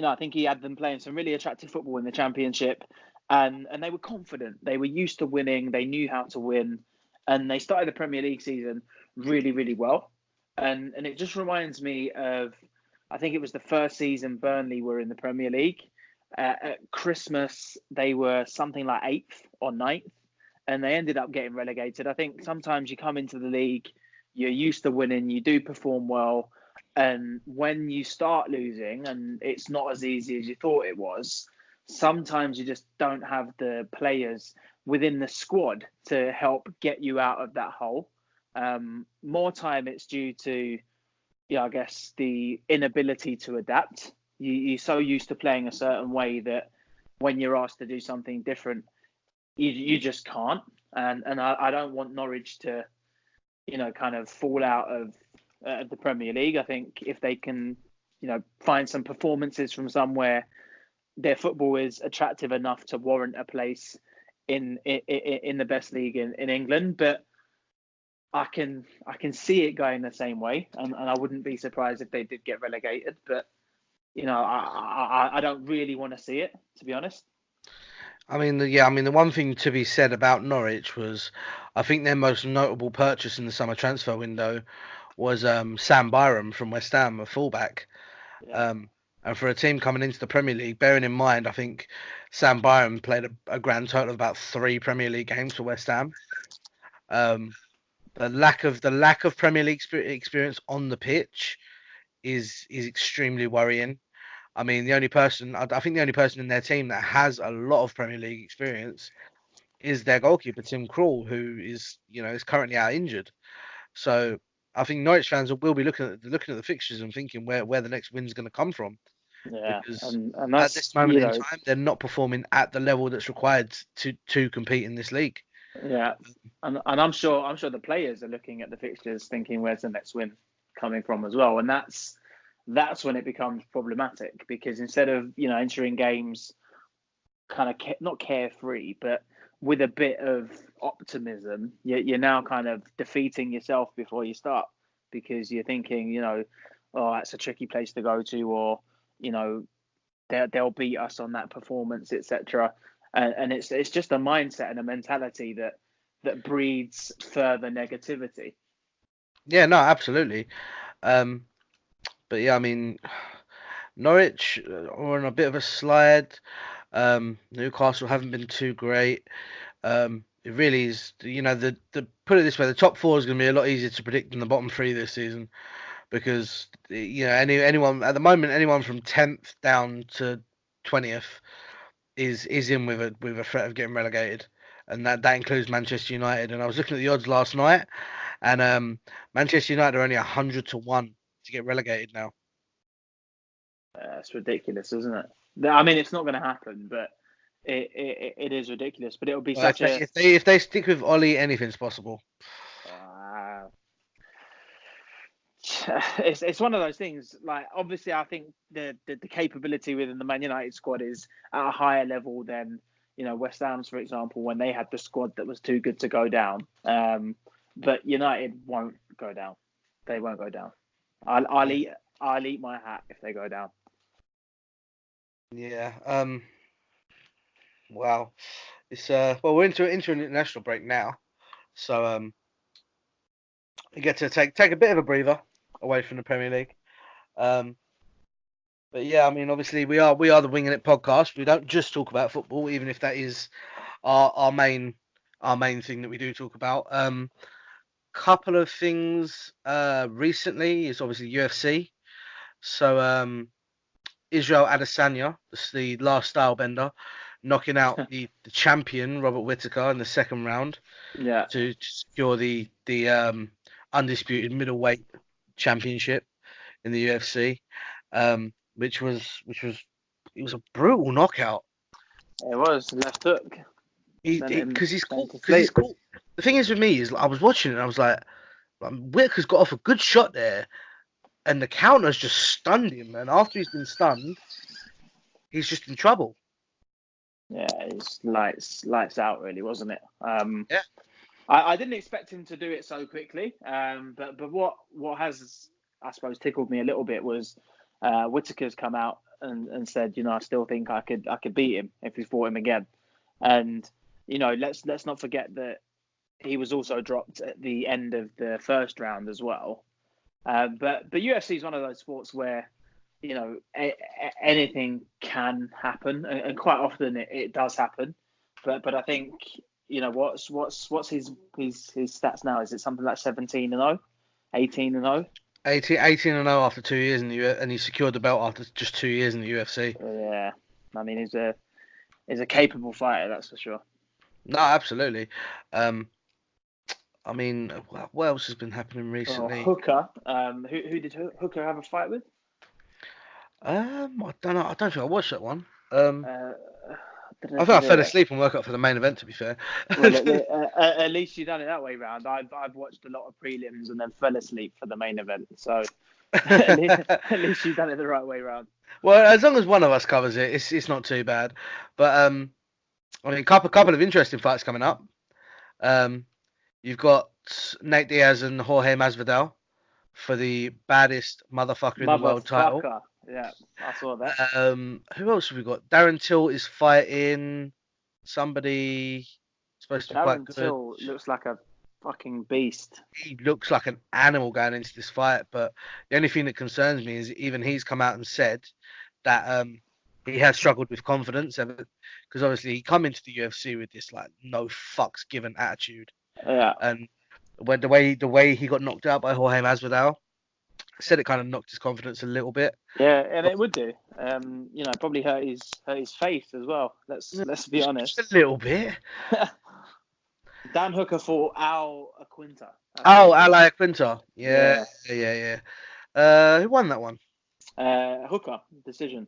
I think he had them playing some really attractive football in the Championship, and they were confident. They were used to winning. They knew how to win, and they started the Premier League season really, really well. And it just reminds me of, I think it was the first season Burnley were in the Premier League. At Christmas, they were something like eighth or ninth, and they ended up getting relegated. I think sometimes you come into the league, you're used to winning, you do perform well, and when you start losing and it's not as easy as you thought it was, sometimes you just don't have the players within the squad to help get you out of that hole. More time it's due to, I guess, the inability to adapt. You're so used to playing a certain way that when you're asked to do something different, you just can't. And I don't want Norwich to, kind of fall out of the Premier League. I think if they can, find some performances from somewhere, their football is attractive enough to warrant a place in the best league in England. But I can see it going the same way, and I wouldn't be surprised if they did get relegated. But I don't really want to see it, to be honest. the one thing to be said about Norwich was, I think their most notable purchase in the summer transfer window was Sam Byram from West Ham, a fullback. Yeah, Um, and for a team coming into the Premier League, bearing in mind, I think Sam Byram played a grand total of about 3 Premier League games for West Ham. Um, the lack of Premier League experience on the pitch is extremely worrying. I mean, I think the only person in their team that has a lot of Premier League experience is their goalkeeper Tim Krul, who is currently out injured. So I think Norwich fans will be looking at the fixtures and thinking where the next win's going to come from, yeah, because and at this that's moment in time they're not performing at the level that's required to compete in this league. yeah, and I'm sure the players are looking at the fixtures, thinking where's the next win coming from as well, and that's when it becomes problematic because instead of entering games kind of not carefree, but with a bit of optimism, you're now kind of defeating yourself before you start because you're thinking, oh, that's a tricky place to go to, or you know, they'll beat us on that performance, etc. And it's just a mindset and a mentality that breeds further negativity. Yeah, no, absolutely. Um, but yeah, I mean, Norwich are on a bit of a slide. Newcastle haven't been too great. It really is, the put it this way, the top four is going to be a lot easier to predict than the bottom three this season because anyone at the moment, anyone from 10th down to 20th is in with a threat of getting relegated, and that includes Manchester United. And I was looking at the odds last night, and Manchester United are only 100 to 1 to get relegated now. It's ridiculous, isn't it? I mean, it's not going to happen, but it is ridiculous. But it'll be Well, if such they a if they if they stick with Ollie, anything's possible. uh, It's one of those things. Like, obviously, I think the capability within the Man United squad is at a higher level than West Ham's, for example, when they had the squad that was too good to go down. But United won't go down. They won't go down. I'll Yeah. eat my hat if they go down. Yeah. Wow. It's well, we're into an international break now, so we get to take a bit of a breather away from the Premier League. Um, but yeah, I mean, obviously we are the Winging It podcast. We don't just talk about football, even if that is our main thing that we do talk about. Couple of things recently is obviously UFC. So Israel Adesanya, the last style bender, knocking out the champion Robert Whittaker in the second round Yeah, to secure the undisputed middleweight championship in the UFC, which was it was a brutal knockout. it was left hook. He Sent him because he's sent caught to because he's sleep. caught. The thing is with me is I was watching it and I was like, Whittaker's got off a good shot there, and the counter's just stunned him. And after he's been stunned, he's just in trouble. Yeah, it's lights out, really, wasn't it? Yeah. I didn't expect him to do it so quickly. But what has, I suppose, tickled me a little bit was Whitaker's come out and said, I still think I could beat him if we fought him again. And let's not forget that he was also dropped at the end of the first round as well. But UFC is one of those sports where anything can happen, and quite often it does happen. But I think what's his stats now? Is it something like 17-0, 18-0? 18-0 after 2 years in the and he secured the belt after just 2 years in the UFC. Yeah, I mean he's a capable fighter, that's for sure. No, absolutely. Um, I mean, what else has been happening Well, recently? Hooker, who did Hooker have a fight with? I don't know. I don't think I watched that one. Uh, I think I fell asleep and woke up for the main event. To be fair. Well, at least you done it that way round. I've watched a lot of prelims and then fell asleep for the main event. So at least you done it the right way round. Well, as long as one of us covers it, it's not too bad. But I mean, couple of interesting fights coming up. Um, you've got Nate Diaz and Jorge Masvidal for the baddest motherfucker in the world title. Motherfucker. Yeah, I saw that. Who else have we got? Darren Till is fighting somebody supposed to be quite Darren good. Till looks like a fucking beast. He looks like an animal going into this fight, but the only thing that concerns me is even he's come out and said that he has struggled with confidence because obviously he come into the UFC with this like no fucks given attitude, Yeah. and when the way he got knocked out by Jorge Masvidal, said it kind of knocked his confidence a little bit. Yeah, and it would do. Probably hurt his face as well. Let's be Just honest. a little bit. Dan Hooker fought Al Aquinta. That's what Oh, it was. Ally Quinter. Yeah, Yeah. yeah, yeah. Who won that one? Hooker decision.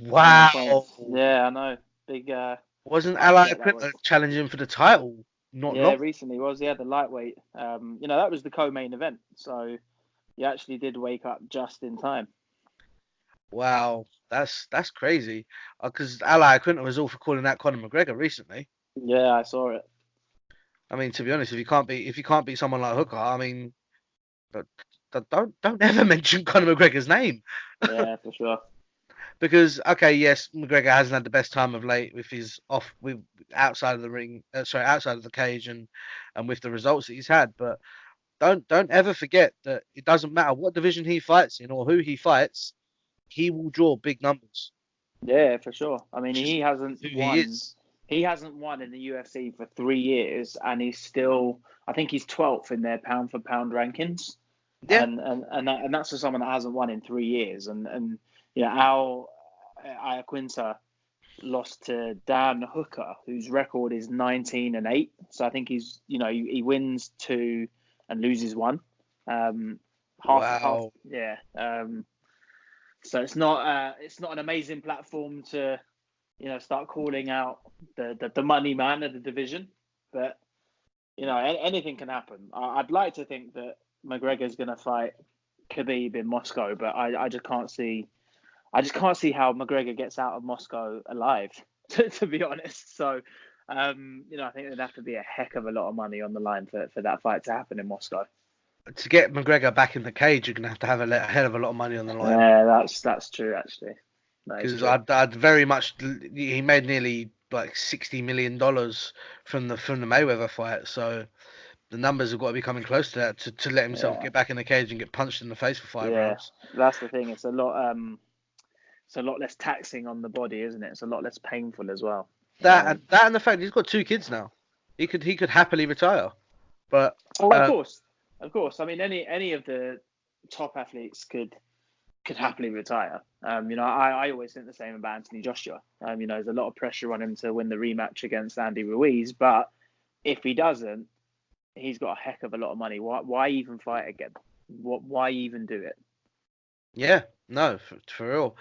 Wow. Points. Yeah, I know. Big Wasn't Ally upset that Quinter was. challenging for the title not Yeah, long? recently was. Yeah, the lightweight. That was the co-main event. So you actually did wake up just in time. Wow, that's crazy. Because Ally Quinter was all for calling out Conor McGregor recently. Yeah, I saw it. I mean, to be honest, if you can't beat someone like Hooker, I mean, but don't ever mention Conor McGregor's name Yeah, for sure. because okay, yes, McGregor hasn't had the best time of late with his off with outside of the ring, outside of the cage and with the results that he's had, but don't ever forget that it doesn't matter what division he fights in or who he fights, he will draw big numbers. Yeah, for sure. I mean, It's just he hasn't who he won. is. He hasn't won in the UFC for 3 years, and he's still. I think he's 12th in their pound for pound rankings, Yeah, and that's for someone that hasn't won in 3 years. And Al Iaquinta lost to Dan Hooker, whose record is 19-8. So I think he wins two and loses one. Half, wow. yeah. So it's not an amazing platform to start calling out the money man of the division, but anything can happen. I'd like to think that McGregor's going to fight Khabib in Moscow, but I just can't see. I just can't see how McGregor gets out of Moscow alive, to be honest. So, I think there'd have to be a heck of a lot of money on the line for that fight to happen in Moscow. To get McGregor back in the cage, you're gonna have a hell of a lot of money on the line. Yeah, that's true actually. That is Because true. I'd very much he made nearly like $60 million from the Mayweather fight, so the numbers have got to be coming close to that to let himself Yeah, get back in the cage and get punched in the face for five yeah. rounds. That's the thing. It's a lot less taxing on the body, isn't it? It's a lot less painful as well. That and the fact he's got two kids now, he could happily retire. But Oh, of course. I mean, any of the top athletes could happily retire. I always think the same about Anthony Joshua. There's a lot of pressure on him to win the rematch against Andy Ruiz, but if he doesn't, he's got a heck of a lot of money. Why even fight again? Why even do it? yeah, no, for real.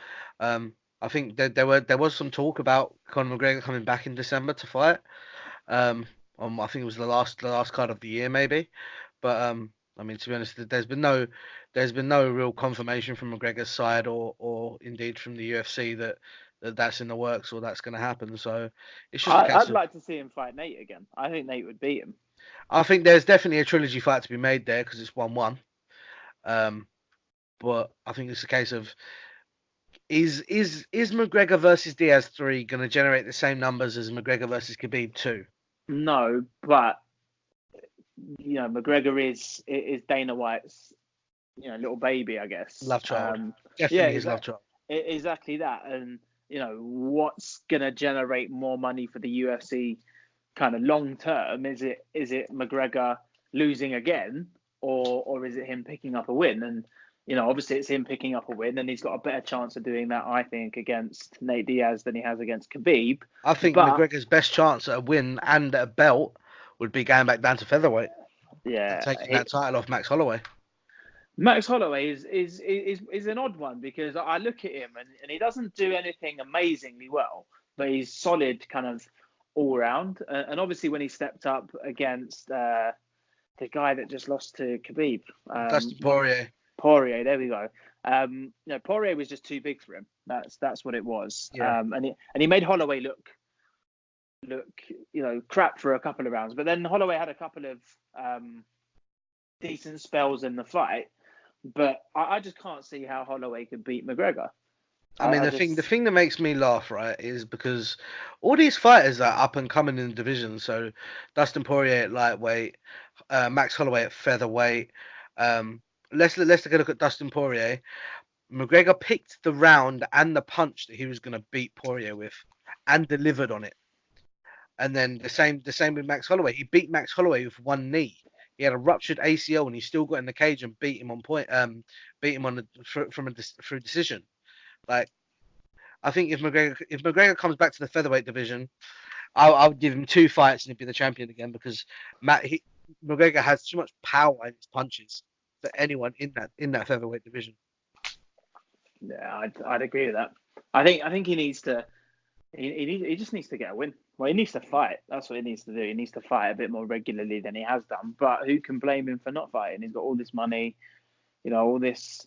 I think there was some talk about Conor McGregor coming back in December to fight. Um, I think it was the last card of the year maybe. But I mean, to be honest, there's been no real confirmation from McGregor's side or indeed from the UFC that's in the works or that's going to happen. So it's just a case I'd of like to see him fight Nate again. I think Nate would beat him. I think there's definitely a trilogy fight to be made there because it's 1-1. Um, but I think it's a case of is McGregor versus Diaz 3 going to generate the same numbers as McGregor versus Khabib 2? No, but McGregor is Dana White's little baby, I guess. Love child, Yeah, definitely his love child. exactly that. And what's gonna generate more money for the UFC kind of long term? Is it McGregor losing again, or is it him picking up a win? And obviously it's him picking up a win, and he's got a better chance of doing that, I think, against Nate Diaz than he has against Khabib. I think But McGregor's best chance at a win and a belt would be going back down to featherweight and yeah, taking that title off Max Holloway. Max Holloway is an odd one because I look at him and he doesn't do anything amazingly well, but he's solid kind of all round. And obviously when he stepped up against the guy that just lost to Khabib, Dustin Poirier. There we go. Poirier was just too big for him. That's what it was. Yeah. And he made Holloway look crap for a couple of rounds, but then Holloway had a couple of decent spells in the fight. But I just can't see how Holloway could beat McGregor. I mean, the thing that makes me laugh, right, is because all these fighters are up and coming in the division. So Dustin Poirier at lightweight, Max Holloway at featherweight. Let's take a look at Dustin Poirier. McGregor picked the round and the punch that he was going to beat Poirier with, and delivered on it. And then the same with Max Holloway. He beat Max Holloway with one knee. He had a ruptured ACL and he still got in the cage and beat him on point. Beat him on through decision. Like I think if McGregor comes back to the featherweight division, I'll give him two fights and he'd be the champion again because McGregor has too much power in his punches for anyone in that featherweight division. Yeah, I'd agree with that. I think he needs to. He just needs to get a win. Well, he needs to fight. That's what he needs to do. He needs to fight a bit more regularly than he has done. But who can blame him for not fighting? He's got all this money, all this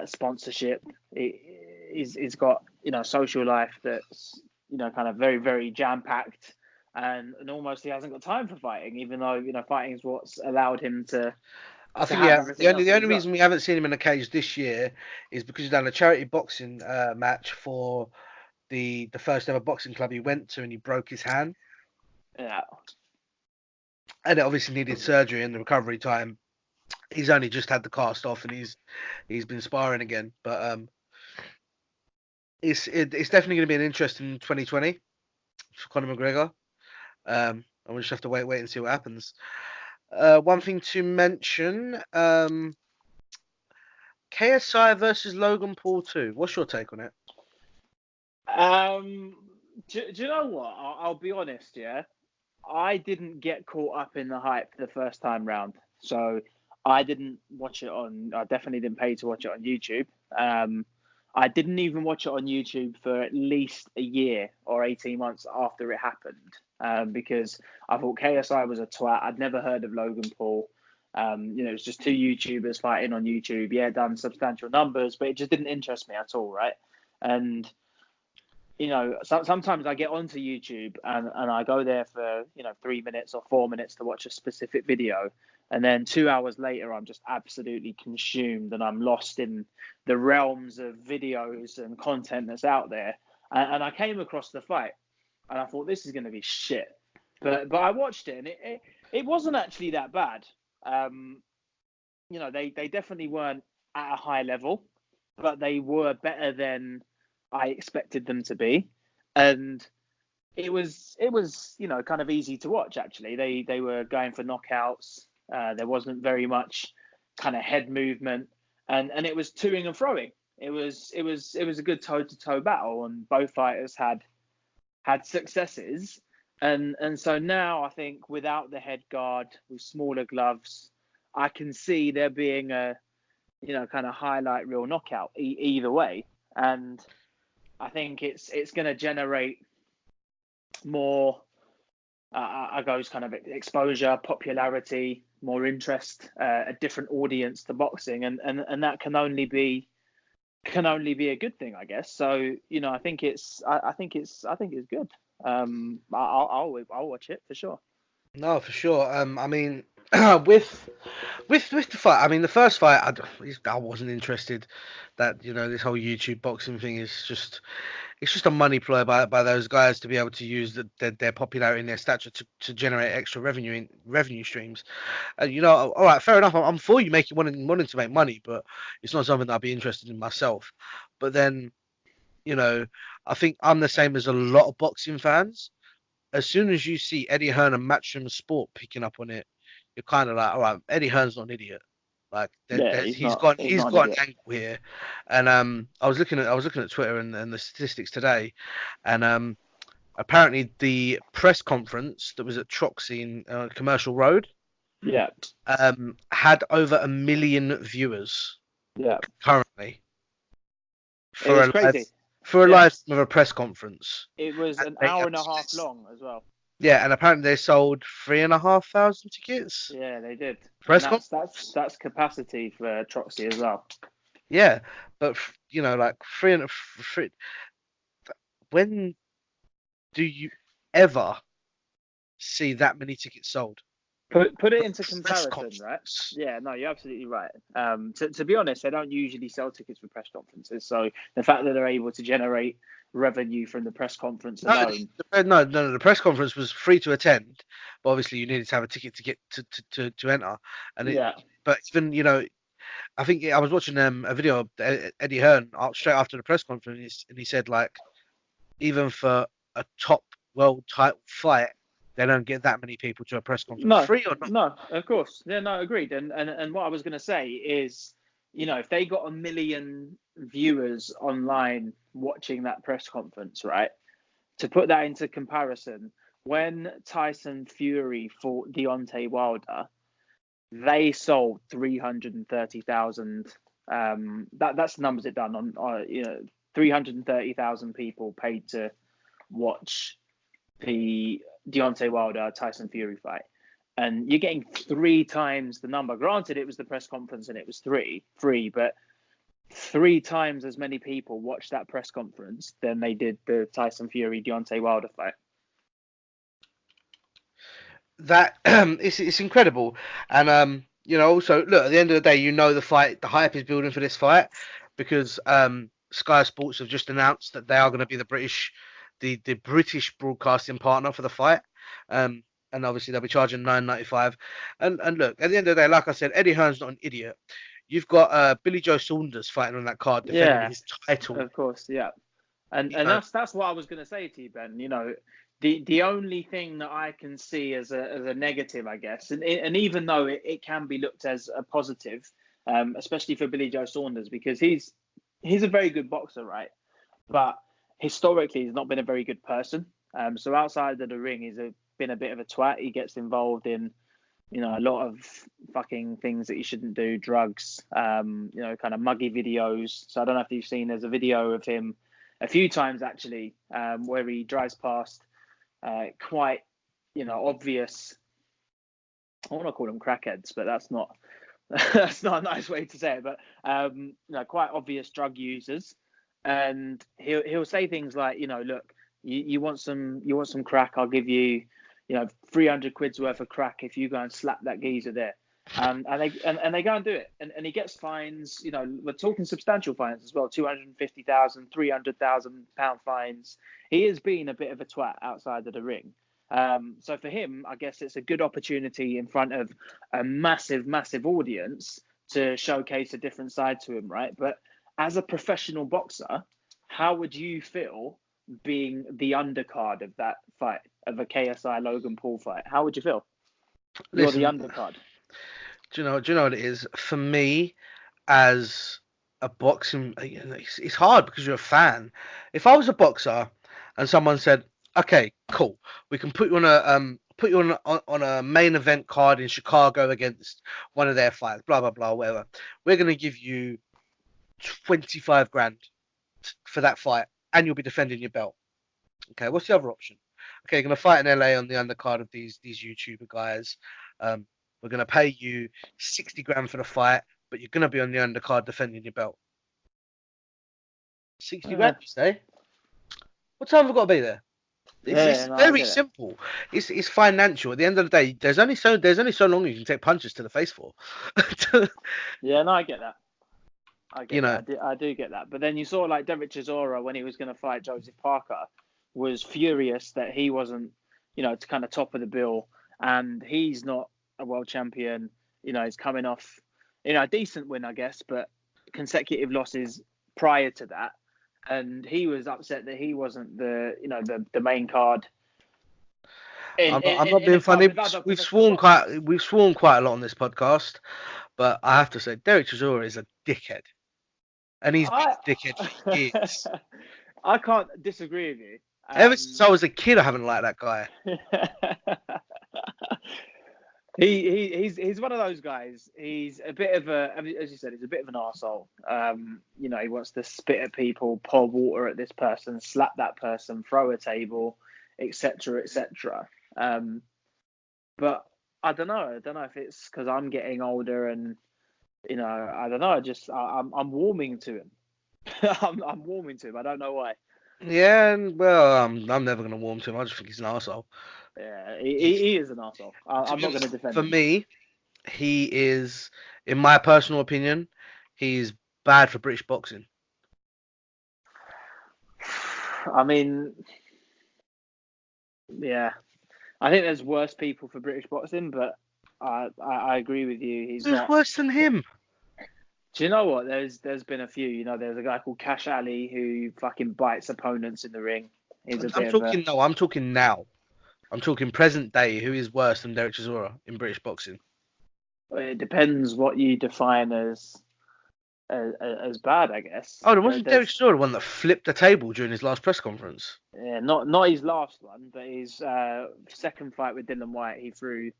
sponsorship. He's got social life that's kind of very very jam packed, and almost he hasn't got time for fighting. Even though fighting is what's allowed him to I think have yeah. The everything only else the that only he's got. reason we haven't seen him in a cage this year is because he's done a charity boxing match for the first ever boxing club he went to and he broke his hand Yeah, and it obviously needed surgery and the recovery time. He's only just had the cast off and he's been sparring again. But it's definitely going to be an interesting 2020 for Conor McGregor. And we just have to wait and see what happens. One thing to mention, KSI versus Logan Paul 2. What's your take on it? Um, do you know what? I'll be honest, yeah. I didn't get caught up in the hype the first time round, so I didn't watch it on. I definitely didn't pay to watch it on YouTube. I didn't even watch it on YouTube for at least a year or 18 months after it happened, because I thought KSI was a twat. I'd never heard of Logan Paul. It was just two YouTubers fighting on YouTube. Yeah, done substantial numbers, but it just didn't interest me at all, right? And sometimes I get onto YouTube and I go there for 3 minutes or 4 minutes to watch a specific video, and then 2 hours later I'm just absolutely consumed and I'm lost in the realms of videos and content that's out there. And I came across the fight, and I thought this is going to be shit, but I watched it and it wasn't actually that bad. They definitely weren't at a high level, but they were better than I expected them to be, and it was kind of easy to watch actually. They were going for knockouts. There wasn't very much kind of head movement, and it was toing and froing. It was a good toe to toe battle, and both fighters had successes. And so now I think without the head guard, with smaller gloves, I can see there being a kind of highlight reel knockout either way. And I think it's going to generate more, I goes kind of exposure, popularity, more interest, a different audience to boxing, and that can only be a good thing, I guess. So I think it's good. I'll watch it for sure. No, for sure. I mean, with with the fight, I mean, the first fight, I wasn't interested. That this whole YouTube boxing thing is just it's just a money ploy by those guys to be able to use their popularity and their stature to generate extra revenue streams. And all right, fair enough. I'm for you making wanting to make money, but it's not something that I'd be interested in myself. But then, you know, I think I'm the same as a lot of boxing fans. As soon as you see Eddie Hearn and Matchroom Sport picking up on it, you're kind of like, all right, Eddie Hearn's not an idiot. Like Yeah, there's he's he's not got he's he's not an got an idiot. angle here, and I was looking at Twitter and the statistics today, and apparently the press conference that was at Troxy in Commercial Road Yeah, had over 1 million viewers yeah, currently it for was a live crazy. for a Yeah, live of a press conference. it was And an they, hour and a half long as well. yeah, and apparently they sold 3,500 tickets. Yeah, they did, and Press that's conference? that's capacity for Troxy as well. Yeah, but like three, when do you ever see that many tickets sold? Put it For into a press comparison, right? conference. Yeah, no, you're absolutely right. To be honest, they don't usually sell tickets for press conferences, so the fact that they're able to generate revenue from the press conference No, alone. no. The press conference was free to attend, but obviously you needed to have a ticket to get to enter. And Yeah, but even I think I was watching a video of Eddie Hearn straight after the press conference, and he said like even for a top world title fight, they don't get that many people to a press conference, no, free or not. no, of course, yeah, no, agreed. And what I was going to say is, if they got 1 million viewers online watching that press conference, right? To put that into comparison, when Tyson Fury fought Deontay Wilder, they sold 330,000. That's the numbers it done on. 330,000 people paid to watch the Deontay Wilder Tyson Fury fight, and you're getting 3 times the number. Granted, it was the press conference and it was free, but 3 times as many people watched that press conference than they did the Tyson Fury Deontay Wilder fight. That it's incredible, and also look at the end of the day, the hype is building for this fight because Sky Sports have just announced that they are going to be the British broadcasting partner for the fight, um, and obviously they'll be charging 9.95. And look, at the end of the day, like I said, Eddie Hearn's not an idiot. You've got Billy Joe Saunders fighting on that card defending Yeah, his title. of course, yeah. And You and know, that's what I was going to say to you, Ben. The only thing that I can see as a negative, I guess, and even though it can be looked as a positive, especially for Billy Joe Saunders, because he's a very good boxer, right? But historically, he's not been a very good person. So outside of the ring, been a bit of a twat. He gets involved in a lot of fucking things that you shouldn't do, drugs, kind of muggy videos. So I don't know if you've seen, there's a video of him a few times actually, where he drives past quite, obvious want to call them crackheads, but that's not that's not a nice way to say it. But quite obvious drug users, and he'll say things like, look, you want some crack, I'll give you, 300 quid's worth of crack if you go and slap that geezer there. And they go and do it, and he gets fines. We're talking substantial fines as well, 250,000, 300,000 pound fines. He is being a bit of a twat outside of the ring. So for him, I guess it's a good opportunity in front of a massive, massive audience to showcase a different side to him, right? But as a professional boxer, how would you feel being the undercard of that fight, of a KSI Logan Paul fight? How would you feel? You're the undercard. Do you know what it is? For me, as a boxing, it's hard because you're a fan. If I was a boxer and someone said, "Okay, cool, we can put you on a main event card in Chicago against one of their fights, blah blah blah, whatever. We're gonna give you 25 grand for that fight, and you'll be defending your belt." Okay, what's the other option? Okay, you're gonna fight in LA on the undercard of these YouTuber guys. We're gonna pay you 60 grand for the fight, but you're gonna be on the undercard defending your belt. 60 grand, you say? What time have I got to be there? It's very simple. It's financial. At the end of the day, there's only so long you can take punches to the face for. Yeah, no, I get that. I do get that. But then you saw like Derek Chisora when he was going to fight Joseph Parker was furious that he wasn't, to kind of top of the bill, and he's not a world champion. He's coming off, a decent win, I guess, but consecutive losses prior to that, and he was upset that he wasn't the main card. I'm not being funny. We've sworn quite a lot on this podcast, but I have to say Derek Chisora is a dickhead, and he's been a dickhead for years. I can't disagree with you. Ever since I was a kid, I haven't liked that guy. He's one of those guys. He's a bit of as you said, he's a bit of an arsehole. He wants to spit at people, pour water at this person, slap that person, throw a table, etc., etc. But I don't know. If it's because I'm getting older and I don't know. I'm warming to him. I'm warming to him. I don't know why. Yeah, well, I'm never gonna warm to him. I just think he's an arsehole. Yeah, he is an arsehole. I'm not gonna defend him. For me, he is, in my personal opinion, he's bad for British boxing. I mean, yeah, I think there's worse people for British boxing, but I agree with you. He's Who's worse than him? Do you know what? There's been a few. There's a guy called Cash Ali who fucking bites opponents in the ring. I'm talking now. I'm talking present day. Who is worse than Derek Chisora in British boxing? It depends what you define as bad, I guess. Oh, wasn't Derek Chisora the one that flipped the table during his last press conference? Yeah, not his last one, but his second fight with Dylan White. He threw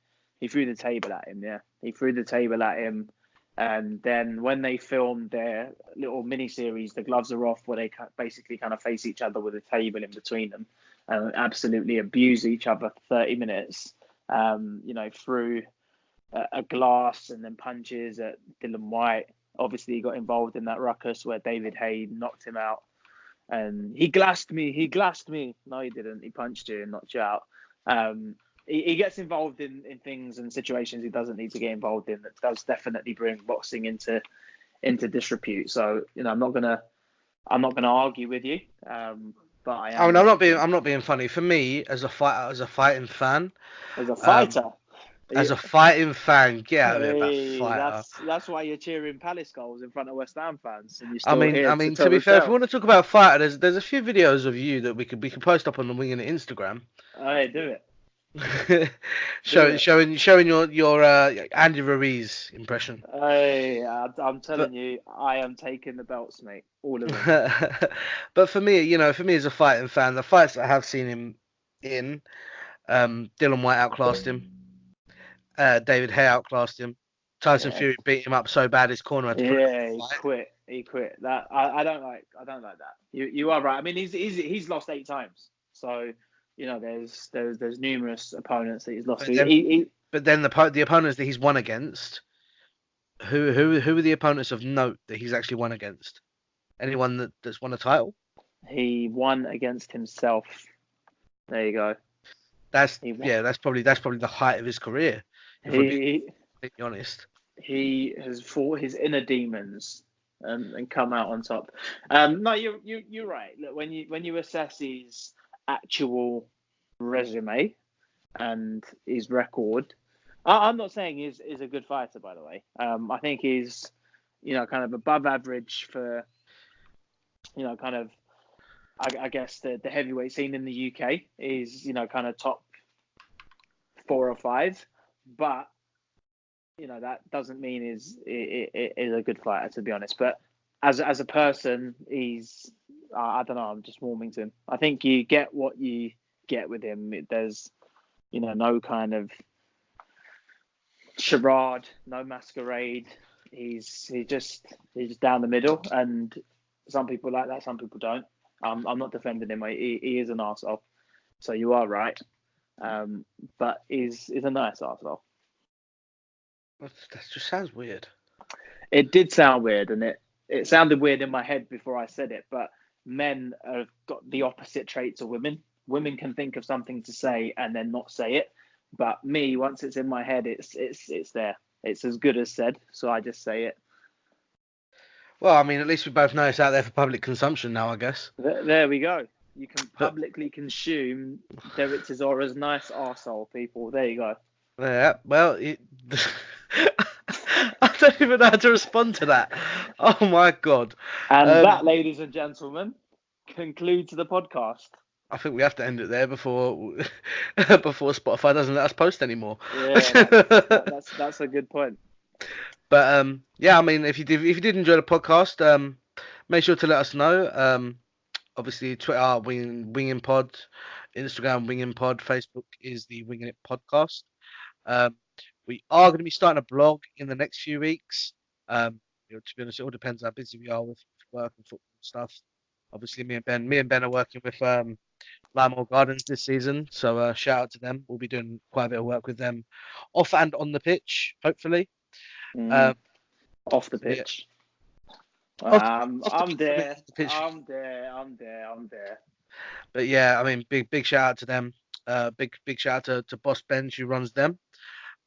the table at him. Yeah, he threw the table at him. And then when they filmed their little mini-series, The Gloves Are Off, where they basically kind of face each other with a table in between them and absolutely abuse each other for 30 minutes, through a glass and then punches at Dylan White. Obviously, he got involved in that ruckus where David Haye knocked him out. And he glassed me. No, he didn't. He punched you and knocked you out. He gets involved in things and situations he doesn't need to get involved in. That does definitely bring boxing into disrepute. So I'm not gonna argue with you. But I am. I'm not being funny. For me, as a fighting fan, as a fighter, as a fighting fan, get out of here, that fighter. That's why you're cheering Palace goals in front of West Ham fans. And to be fair, if you want to talk about fighter, there's a few videos of you that we could post up on the Wingin Instagram. Hey, do it. showing your Andy Ruiz impression. Hey, I'm telling you, I am taking the belts, mate, all of them. But for me, as a fighting fan, the fights I have seen him in, Dylan White outclassed him, David Haye outclassed him, Tyson Fury beat him up so bad his corner had to put him he quit. That I don't like that. You are right. I mean, he's lost 8 times, so there's numerous opponents that he's lost But to. then, but then the opponents that he's won against, who are the opponents of note that he's actually won against? Anyone that's won a title? He won against himself. There you go. That's He won. yeah, that's probably the height of his career, if we're being He completely honest. he has fought his inner demons and come out on top. No, you're right. Look, when you assess his actual resume and his record, I'm not saying he's a good fighter, by the way. I think he's kind of above average for kind of I guess the heavyweight scene in the UK is kind of top 4 or 5, but that doesn't mean is a good fighter, to be honest. But as a person, he's I don't know. I'm just warming to him. I think you get what you get with him. There's no kind of charade, no masquerade. He's just down the middle, and some people like that, some people don't. I'm not defending him. He is an arsehole. So you are right. But he's a nice arsehole. That just sounds weird. It did sound weird, and it sounded weird in my head before I said it. But men have got the opposite traits of women. Women can think of something to say and then not say it. But me, once it's in my head, it's there. It's as good as said. So I just say it. Well, I mean, at least we both know it's out there for public consumption now, I guess. There we go. You can But publicly consume Derek Chisora's nice arsehole, people. There you go. yeah, well, I don't even know how to respond to that. Oh my God. And that, ladies and gentlemen, concludes the podcast. I think we have to end it there before before Spotify doesn't let us post anymore. Yeah, that's a good point. But yeah, I mean, if you did enjoy the podcast, make sure to let us know. Obviously, Twitter, Wingin Pod, Instagram, Wingin Pod, Facebook is the Wingin It Podcast. We are going to be starting a blog in the next few weeks. To be honest, it all depends how busy we are with work and football stuff. Obviously, me and Ben are working with Lymore Gardens this season, so shout out to them. We'll be doing quite a bit of work with them, off and on the pitch, hopefully. Off the So, yeah. pitch. I'm there. the pitch. I'm there. But yeah, I mean, big shout out to them. Big shout out to Boss Benj who runs them.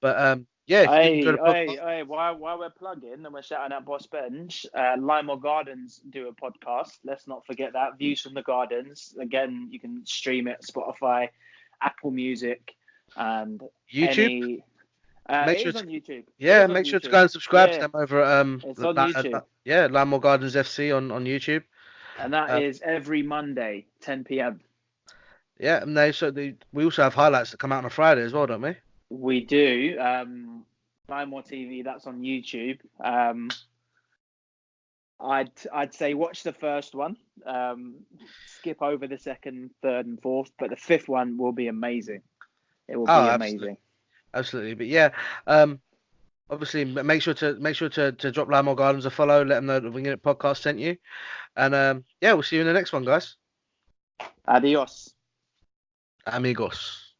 But yeah, if you did enjoy the podcast, Hey, while we're plugging and we're shouting out Boss Bench, Lymore Gardens do a podcast. Let's not forget that. Views from the Gardens. Again, you can stream it Spotify, Apple Music, and YouTube. It is on YouTube. Yeah, make sure to go and subscribe to Yeah, them over at it's on YouTube. yeah, Lymore Gardens FC on YouTube. And that is every Monday, 10 p.m. Yeah, and we also have highlights that come out on a Friday as well, don't we? We do. Lymore TV, that's on YouTube. I'd say watch the first one. Skip over the second, third, and fourth, but the fifth one will be amazing. It will be amazing. Absolutely. But yeah, obviously make sure to drop Lymore Gardens a follow. Let them know that Winging It Podcast sent you, and yeah, we'll see you in the next one, guys. Adios, amigos.